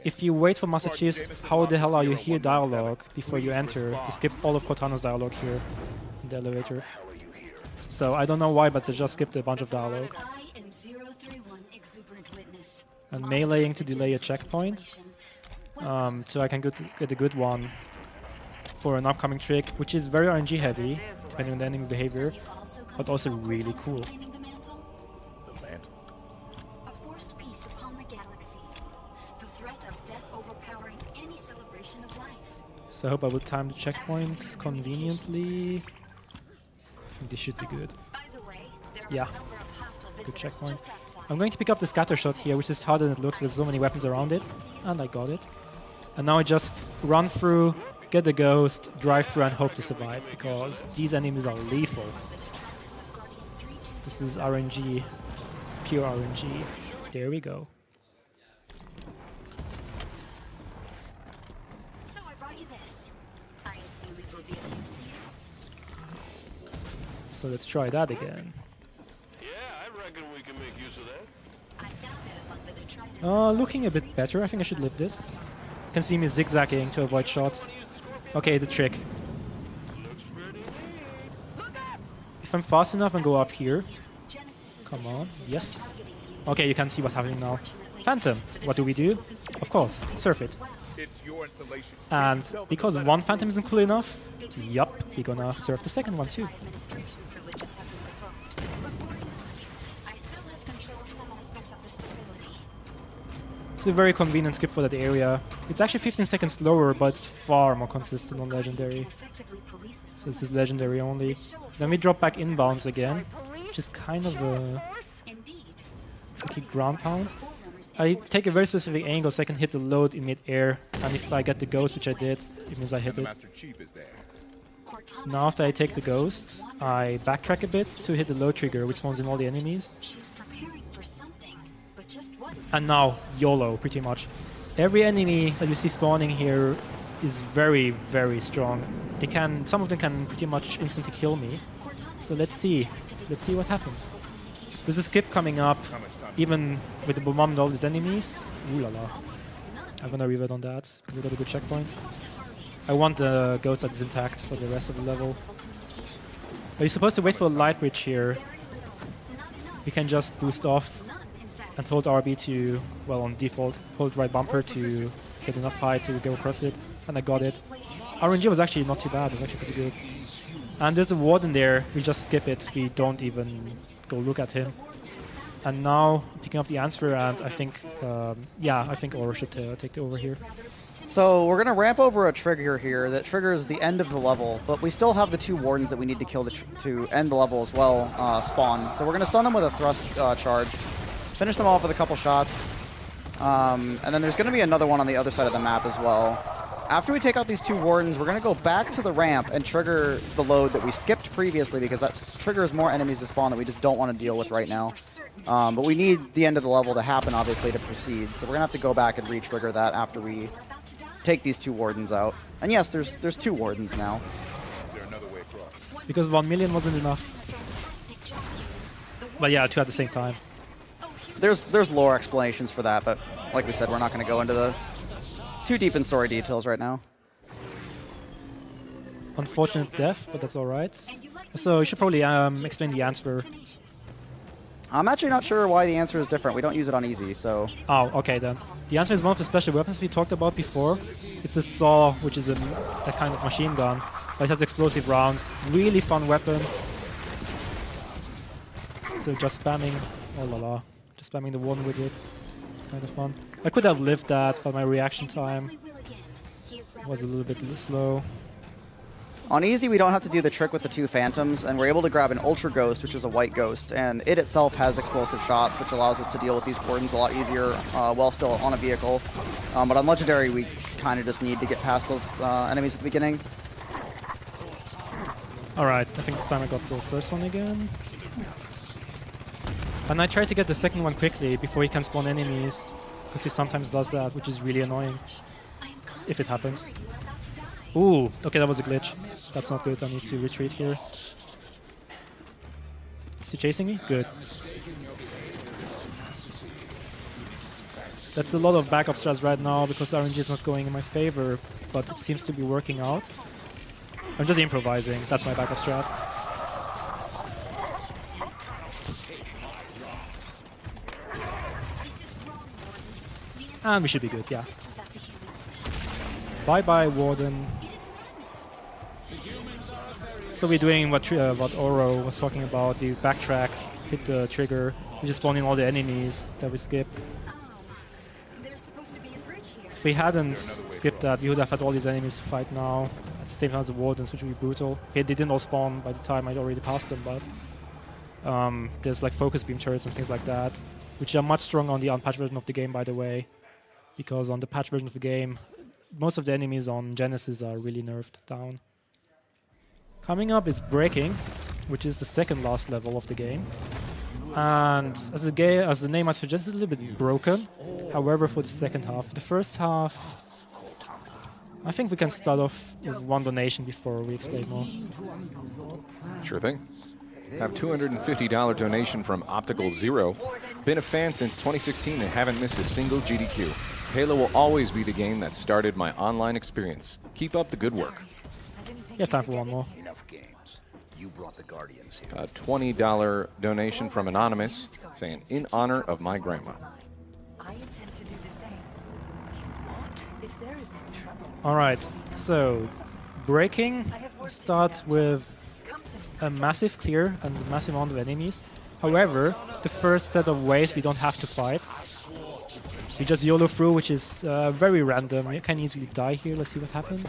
if you wait for Master Chief's how the hell are you here dialogue before you enter, you skip all of Cortana's dialogue here in the elevator. So I don't know why, but they just skipped a bunch of dialogue. And meleeing to delay a checkpoint, so I can get a good one for an upcoming trick, which is very RNG heavy, depending on the enemy behavior, but also really cool. So I hope I will time the checkpoints conveniently. I think this should be good. Yeah, good checkpoint. I'm going to pick up the scatter shot here, which is harder than it looks with so many weapons around it. And I got it. And now I just run through, get the ghost, drive through and hope to survive, because these enemies are lethal. This is RNG, pure RNG. There we go. So I brought you this. I assume it will be of use to you. So let's try that again. Yeah, I reckon we can make use of that. I found it among the detritus. Looking a bit better. I think I should live this. You can see me zigzagging to avoid shots. Okay, the trick. If I'm fast enough and go up here. Come on. Yes. Okay, you can see what's happening now. Phantom. What do we do? Of course, surf it. And because one Phantom isn't cool enough, yup, we're gonna surf the second one too. It's a very convenient skip for that area. It's actually 15 seconds slower, but it's far more consistent on Legendary. So this is Legendary only. Then we drop back inbounds again, which is kind of a tricky ground pound. I take a very specific angle so I can hit the load in mid-air, and if I get the ghost, which I did, it means I hit it. Now after I take the ghost, I backtrack a bit to hit the load trigger, which spawns in all the enemies. And now, YOLO, pretty much. Every enemy that you see spawning here is very, very strong. Some of them can pretty much instantly kill me. So let's see what happens. There's a skip coming up, even with the bomb and all these enemies. Ooh la la. I'm gonna revert on that, because I got a good checkpoint. I want the ghost that is intact for the rest of the level. Are you supposed to wait for a light bridge here? You can just boost off and hold RB to, well, on default, hold right bumper to get enough height to go across it, and I got it. RNG was actually not too bad, it was actually pretty good. And there's a warden there, we just skip it, we don't even go look at him. And now, picking up the answer, and I think, I think Aura should take the over here. So we're going to ramp over a trigger here that triggers the end of the level, but we still have the two wardens that we need to kill to end the level as well spawn. So we're going to stun them with a thrust charge. Finish them off with a couple shots. And then there's going to be another one on the other side of the map as well. After we take out these two wardens, we're going to go back to the ramp and trigger the load that we skipped previously, because that triggers more enemies to spawn that we just don't want to deal with right now. But we need the end of the level to happen, obviously, to proceed. So we're going to have to go back and re-trigger that after we take these two wardens out. And yes, there's two wardens now. Because 1 million wasn't enough. But yeah, two at the same time. There's lore explanations for that, but like we said, we're not going to go into the too deep in story details right now. Unfortunate death, but that's alright. So you should probably explain the answer. I'm actually not sure why the answer is different. We don't use it on easy, so... Oh, okay then. The answer is one of the special weapons we talked about before. It's a saw, which is that kind of machine gun. But it has explosive rounds. Really fun weapon. So just spamming... Oh la la. Just spamming the one with it. It's kind of fun. I could have lived that, but my reaction time was a little bit slow. On easy, we don't have to do the trick with the 2 phantoms, and we're able to grab an Ultra Ghost, which is a white ghost, and it itself has explosive shots, which allows us to deal with these wardens a lot easier while still on a vehicle. But on Legendary, we kind of just need to get past those enemies at the beginning. Alright, I think this time I got the first one again. And I tried to get the second one quickly before he can spawn enemies, because he sometimes does that, which is really annoying. If it happens. Ooh, okay, that was a glitch. That's not good. I need to retreat here. Is he chasing me? Good. That's a lot of backup strats right now because RNG is not going in my favor, but it seems to be working out. I'm just improvising. That's my backup strat. And we should be good, yeah. Bye-bye, Warden. So we're doing what Oro was talking about. We backtrack, hit the trigger. We're just spawning all the enemies that we skipped. If we hadn't skipped that, we would have had all these enemies to fight now. At the same time as the Wardens, which would be brutal. Okay, they didn't all spawn by the time I'd already passed them, but there's like focus beam turrets and things like that, which are much stronger on the unpatched version of the game, by the way. Because on the patch version of the game, most of the enemies on Genesis are really nerfed down. Coming up is Breaking, which is the second last level of the game. And as the name might suggest, it's a little bit broken. However, for the second half. The first half, I think we can start off with one donation before we explain more. Sure thing. Have $250 donation from Optical Zero. Been a fan since 2016 and haven't missed a single GDQ. Halo will always be the game that started my online experience. Keep up the good work. You have time for one more. Enough games. You brought the Guardians here. A $20 donation from Anonymous saying, in honor of my grandma. I intend to do the same. If there is no trouble. Alright, so Breaking starts with a massive clear and a massive amount of enemies. However, the first set of waves we don't have to fight. We just YOLO through, which is very random. You can easily die here. Let's see what happens.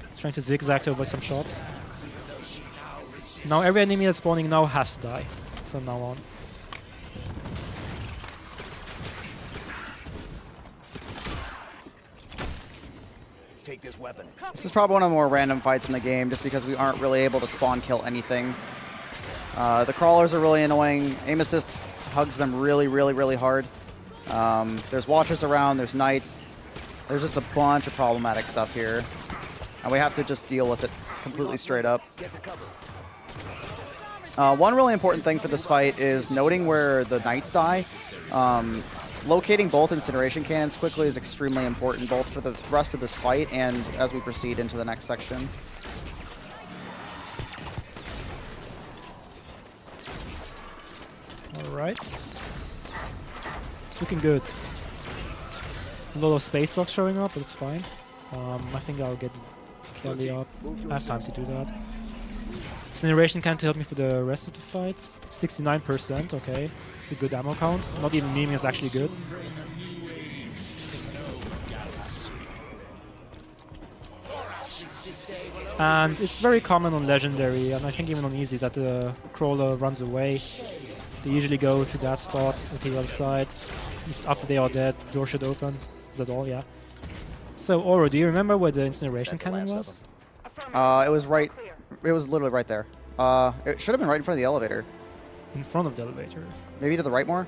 It's trying to zigzag to avoid some shots. Now every enemy that's spawning now has to die from now on. Take this weapon. This is probably one of the more random fights in the game, just because we aren't really able to spawn kill anything. The crawlers are really annoying. Aim assist hugs them really, really, really hard. There's watchers around, there's knights. There's just a bunch of problematic stuff here. And we have to just deal with it completely straight up. One really important thing for this fight is noting where the knights die. Locating both incineration cannons quickly is extremely important, both for the rest of this fight and as we proceed into the next section. Alright. It's looking good. A lot of space dogs showing up, but it's fine. I think I'll get Kelly up. I have time to do that. Incineration can't help me for the rest of the fight. 69%, okay. It's a good ammo count. Not even memeing is actually good. And it's very common on Legendary, and I think even on Easy, that the crawler runs away. They usually go to that spot, to the other side. After they are dead, the door should open. Is that all? Yeah. So, Oro, do you remember where the incineration cannon was? It was right... It was literally right there. It should have been right in front of the elevator. In front of the elevator. Maybe to the right more?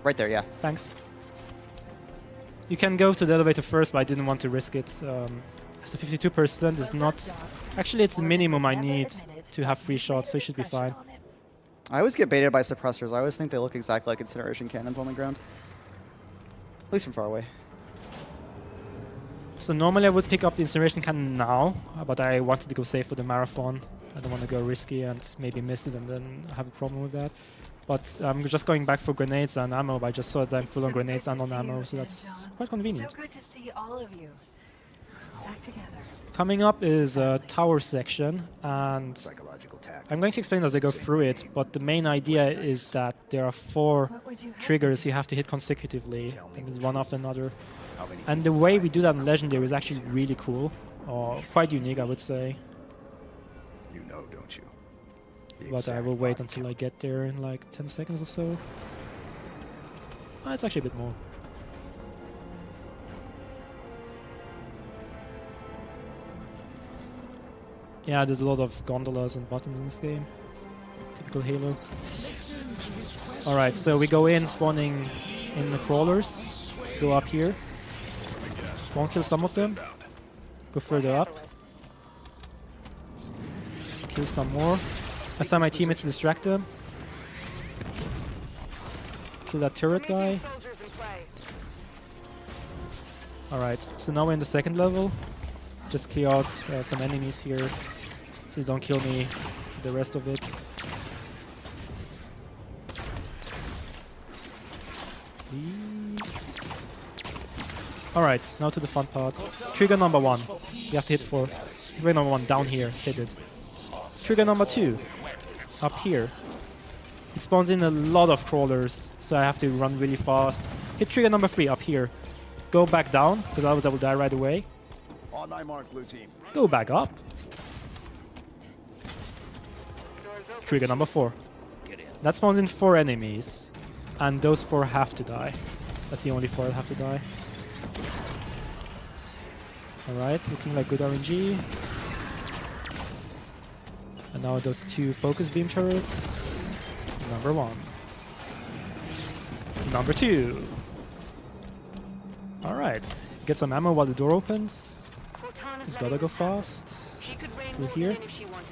Right there, yeah. Thanks. You can go to the elevator first, but I didn't want to risk it. So 52% is not... Actually, it's the minimum I need to have free shots, so it should be fine. I always get baited by suppressors. I always think they look exactly like incineration cannons on the ground. At least from far away. So normally I would pick up the incineration cannon now, but I wanted to go safe for the marathon. I don't want to go risky and maybe miss it and then have a problem with that. But I'm just going back for grenades and ammo. I just saw that I'm full on grenades and on ammo, so that's quite convenient. So good to see all of you back together. Coming up is a tower section, and Psychological tactics. I'm going to explain as I go through it, but the main idea is that there are 4 triggers you have to hit consecutively. And it's one after another. And the way we do that in Legendary is actually really cool, or quite unique, I would say. You know, don't you? The But I exact will wait body until count. I get there in like 10 seconds or so. It's actually a bit more. Yeah, there's a lot of gondolas and buttons in this game. Typical Halo. Alright, so we go in, spawning in the crawlers. Go up here. Spawn kill some of them. Go further up. Kill some more. Last time my teammates to distract them. Kill that turret guy. Alright, so now we're in the second level. Just clear out some enemies here, so you don't kill me the rest of it. Please. Alright, now to the fun part. Trigger number 1. You have to hit for. Trigger number 1 down here, hit it. Trigger number 2, up here. It spawns in a lot of crawlers, so I have to run really fast. Hit trigger number 3 up here. Go back down, because otherwise I will die right away. On my mark, blue team. Go back up. Trigger number 4. That spawns in 4 enemies. And those 4 have to die. That's the only 4 that have to die. Alright, looking like good RNG. And now those 2 focus beam turrets. Number 1. Number 2. Alright, get some ammo while the door opens. You gotta go fast. Through here.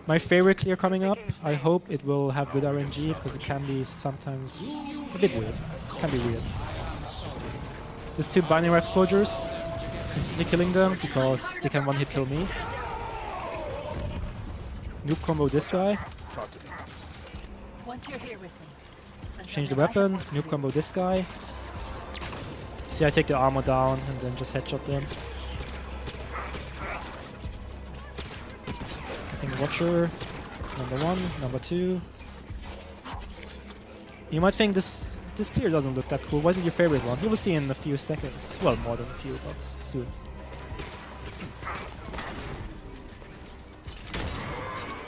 My favorite clear coming up. I hope it will have good RNG because it can be sometimes a bit weird. Can be weird. There's 2 binary rifle soldiers. Instantly killing them because they can one hit kill me. Noob combo this guy. Once you're here with me. Change the weapon. Noob combo this guy. See, I take the armor down and then just headshot them. Getting Watcher. Number 1, number 2. You might think this clear doesn't look that cool. What is your favorite one? You will see in a few seconds. Well, more than a few, but soon.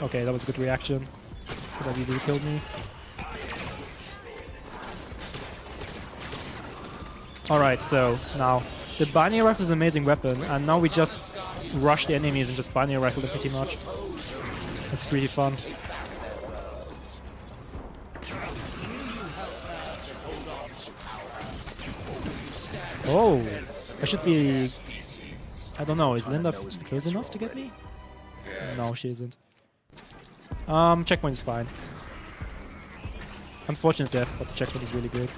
Okay, that was a good reaction. Could have easily killed me. Alright, so now the binary rifle is an amazing weapon, and now we just rush the enemies and just binary rifle them pretty much. That's pretty fun. Oh, I should be. I don't know. Is Linda close enough to get me? No, she isn't. Checkpoint is fine. Unfortunate death, but the checkpoint is really good.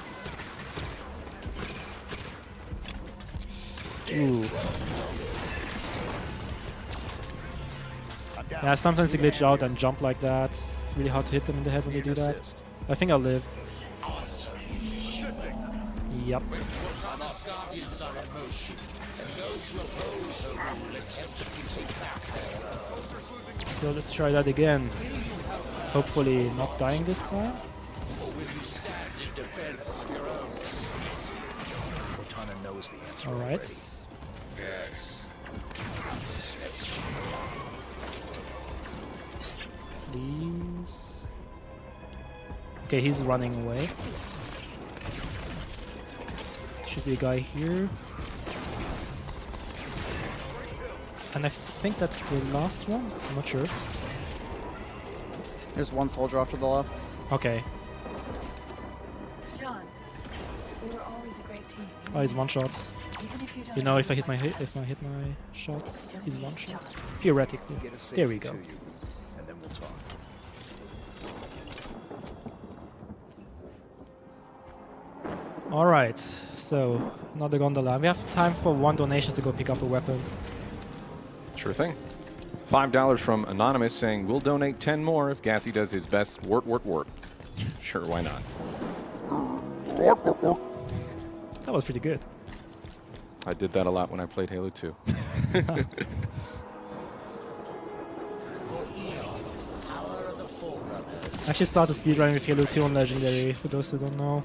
Ooh. Yeah, sometimes they glitch out and jump like that. It's really hard to hit them in the head when they do that. I think I'll live. Yep. So let's try that again. Hopefully not dying this time. Cortana knows the answer. Alright. Please. Okay, he's running away. Should be a guy here. And I think that's the last one? I'm not sure. There's 1 soldier off to the left. Okay. John, we were always a great team. Oh, he's one shot. Even if you don't You know, if I hit my shots, he's one shot. Theoretically. Get us There we safely go. to you, and then we'll talk. Alright, so another gondola. We have time for 1 donation to go pick up a weapon. Sure thing. $5 from Anonymous saying, we'll donate 10 more if Gassy does his best wort. Sure, why not? That was pretty good. I did that a lot when I played Halo 2. I actually started speedrunning with Halo 2 on Legendary, for those who don't know.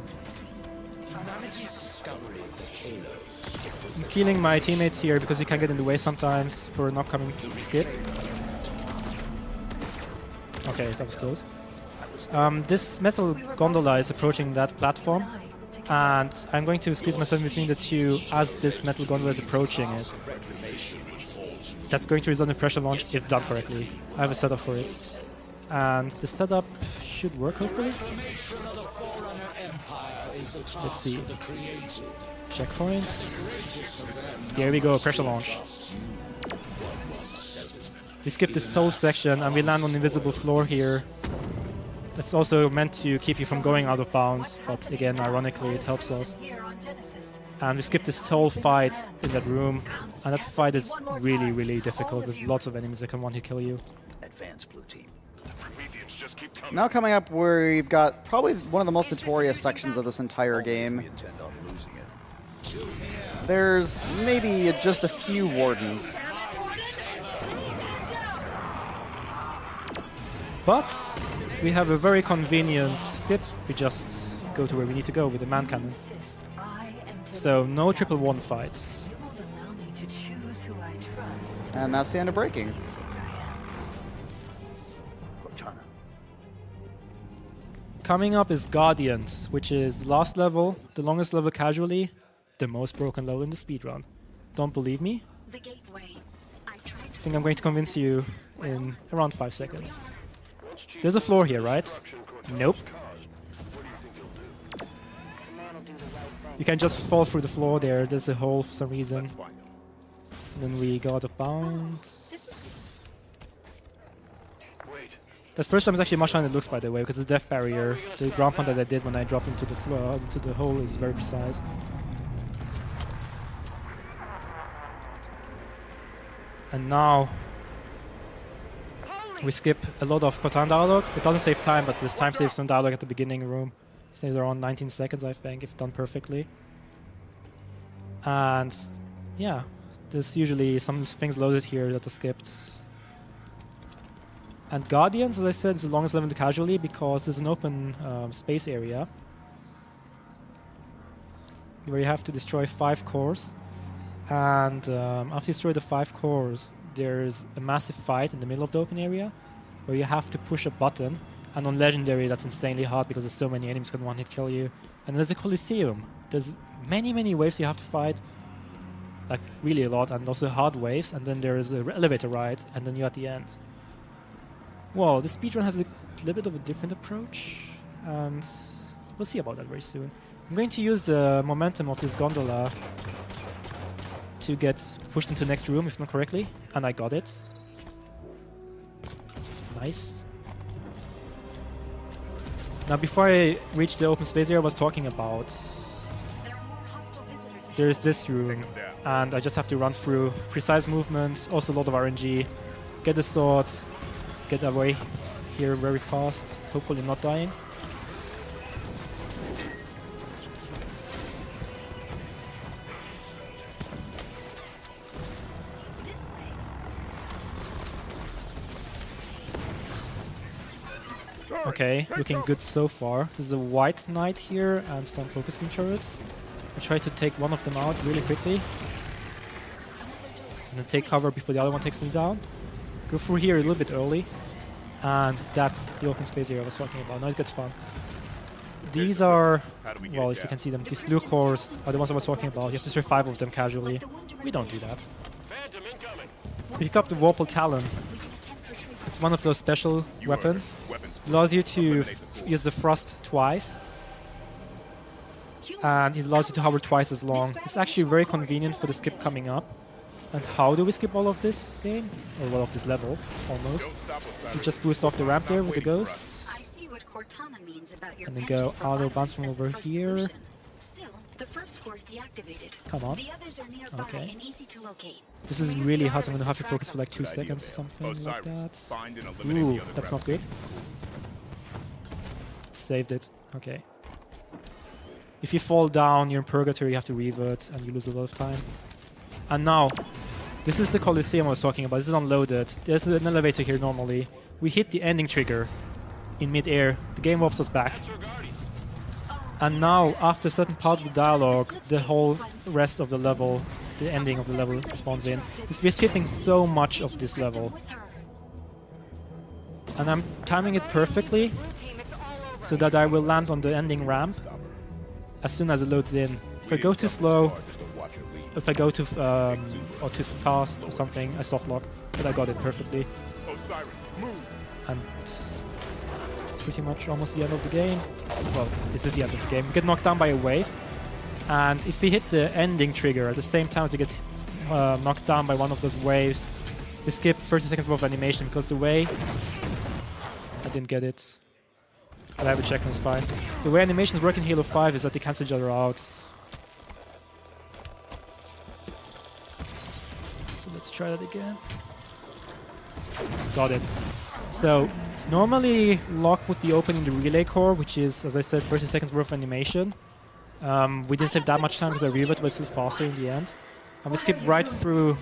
I'm killing my teammates here because he can get in the way sometimes for an upcoming skip. Okay, that was close. This metal gondola is approaching that platform, and I'm going to squeeze myself between the two as this metal gondola is approaching it. That's going to result in pressure launch if done correctly. I have a setup for it. And the setup should work, hopefully. Let's see. Checkpoint. There we go, pressure launch. We skip this whole section and we land on the invisible floor here. That's also meant to keep you from going out of bounds, but again, ironically, it helps us. And we skip this whole fight in that room, and that fight is really, really difficult with lots of enemies that can one-hit kill you. Advance, blue team. Now coming up, we've got probably one of the most notorious sections of this entire game. We intend on losing it. There's maybe just a few wardens. But we have a very convenient skip. We just go to where we need to go with the man cannon. So no triple one fight. And that's the end of breaking. Cortana. Coming up is Guardians, which is the last level, the longest level casually, the most broken level in the speedrun. Don't believe me? The gateway. I think I'm going to convince you in around 5 seconds. There's a floor here, right? Nope. You can just fall through the floor there. There's a hole for some reason. Then we go out of bounds. That first time is actually much harder than it looks, by the way, because the death barrier, the ground pound that I did when I dropped into the floor, into the hole, is very precise. And now we skip a lot of Cortana dialogue. It doesn't save time, but this time saves some dialogue at the beginning room. It saves around 19 seconds, I think, if done perfectly. And yeah, there's usually some things loaded here that are skipped. And Guardians, as I said, is the longest level casually because there's an open space area where you have to destroy 5 cores. And after you destroy the 5 cores, there's a massive fight in the middle of the open area where you have to push a button. And on Legendary, that's insanely hard because there's so many enemies can one-hit kill you. And there's a Coliseum. There's many, many waves you have to fight, like really a lot, and also hard waves. And then there's an elevator ride, and then you're at the end. Well, the speedrun has a little bit of a different approach, and we'll see about that very soon. I'm going to use the momentum of this gondola to get pushed into the next room, if not correctly, and I got it. Nice. Now, before I reach the open space area I was talking about, there's this room, and I just have to run through. Precise movement, also a lot of RNG. Get the sword, get away here very fast, hopefully not dying. Okay, looking good so far. There's a white knight here and some focus beam turrets. I try to take one of them out really quickly. And then take cover before the other one takes me down. Go through here a little bit early. And that's the open space area I was talking about. Now it gets fun. These are, well, if you can see them, these blue cores are the ones I was talking about. You have to destroy 5 of them casually. We don't do that. Pick up the Vorpal Talon. It's one of those special weapons. Allows you to use the thrust twice. And it allows you to hover twice as long. It's actually very convenient for the skip coming up. And how do we skip all of this game? Or all of this level, almost. You just boost off the ramp there with the ghost. And then go auto bounce from over here. Still, the first core is deactivated. Come on. The others are nearby Okay. and easy to locate. This is really hard, so I'm gonna have to focus for like 2 seconds, something like that. Ooh, that's not good. Saved it. Okay. If you fall down, you're in purgatory, you have to revert, and you lose a lot of time. And now, this is the Colosseum I was talking about. This is unloaded. There's an elevator here normally. We hit the ending trigger in mid-air. The game warps us back. And now, after a certain part of the dialogue, the whole rest of the level, the ending of the level spawns in. We're skipping so much of this level. And I'm timing it perfectly so that I will land on the ending ramp as soon as it loads in. If I go too slow, if I go too or too fast or something, I soft lock. But I got it perfectly. And it's pretty much almost the end of the game. Well, this is the end of the game. We get knocked down by a wave. And if we hit the ending trigger at the same time as we get knocked down by one of those waves, we skip 30 seconds worth of animation because the way... I didn't get it. But I have a check and it's fine. The way animations work in Halo 5 is that they cancel each other out. So let's try that again. Got it. So normally lock would be open in the relay core, which is, as I said, 30 seconds worth of animation. We didn't save that much time because I reverted, but still faster in the end. And we skip right through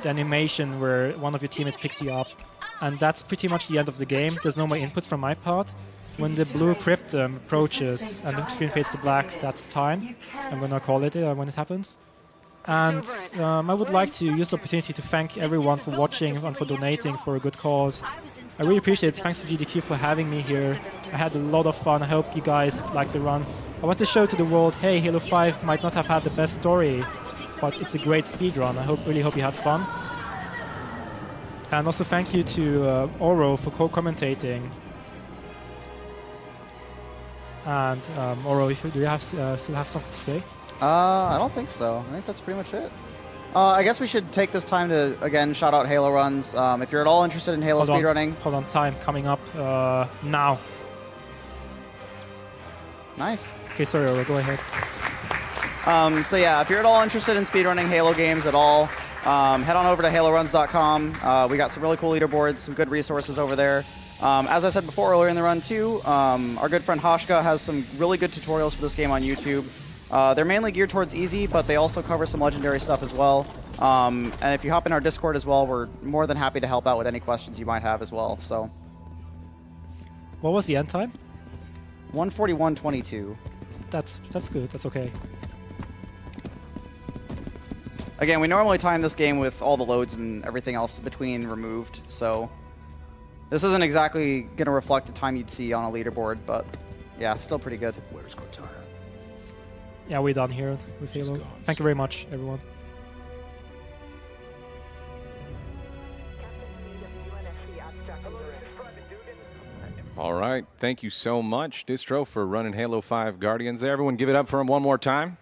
the animation where one of your teammates picks you up. And that's pretty much the end of the game. There's no more input from my part. When the blue cryptum approaches and the screen fades to black, that's the time. I'm gonna call it when it happens. And I would like to use the opportunity to thank everyone for watching and for donating for a good cause. I really appreciate it. Thanks to GDQ for having me here. I had a lot of fun. I hope you guys liked the run. I want to show to the world, hey, Halo 5 might not have had the best story, but it's a great speedrun. I really hope you had fun. And also thank you to Oro for co-commentating. And Oro, do you have, still have something to say? I don't think so. I think that's pretty much it. I guess we should take this time to, again, shout out Halo runs. If you're at all interested in Halo speedrunning... Hold on, time coming up now. Nice. Okay, sorry, Oro, go ahead. So yeah, if you're at all interested in speedrunning Halo games at all, head on over to haloruns.com. We got some really cool leaderboards, some good resources over there. As I said before earlier in the run too, our good friend Hashka has some really good tutorials for this game on YouTube. They're mainly geared towards easy, but they also cover some legendary stuff as well. And if you hop in our Discord as well, we're more than happy to help out with any questions you might have as well. So, what was the end time? 1:41:22. That's good. That's okay. Again, we normally time this game with all the loads and everything else between removed, so this isn't exactly going to reflect the time you'd see on a leaderboard, but yeah, still pretty good. Where's Cortana? Yeah, we're done here with Halo. Thank you very much, everyone. All right. Thank you so much, Distro, for running Halo 5 Guardians there. Everyone give it up for him one more time.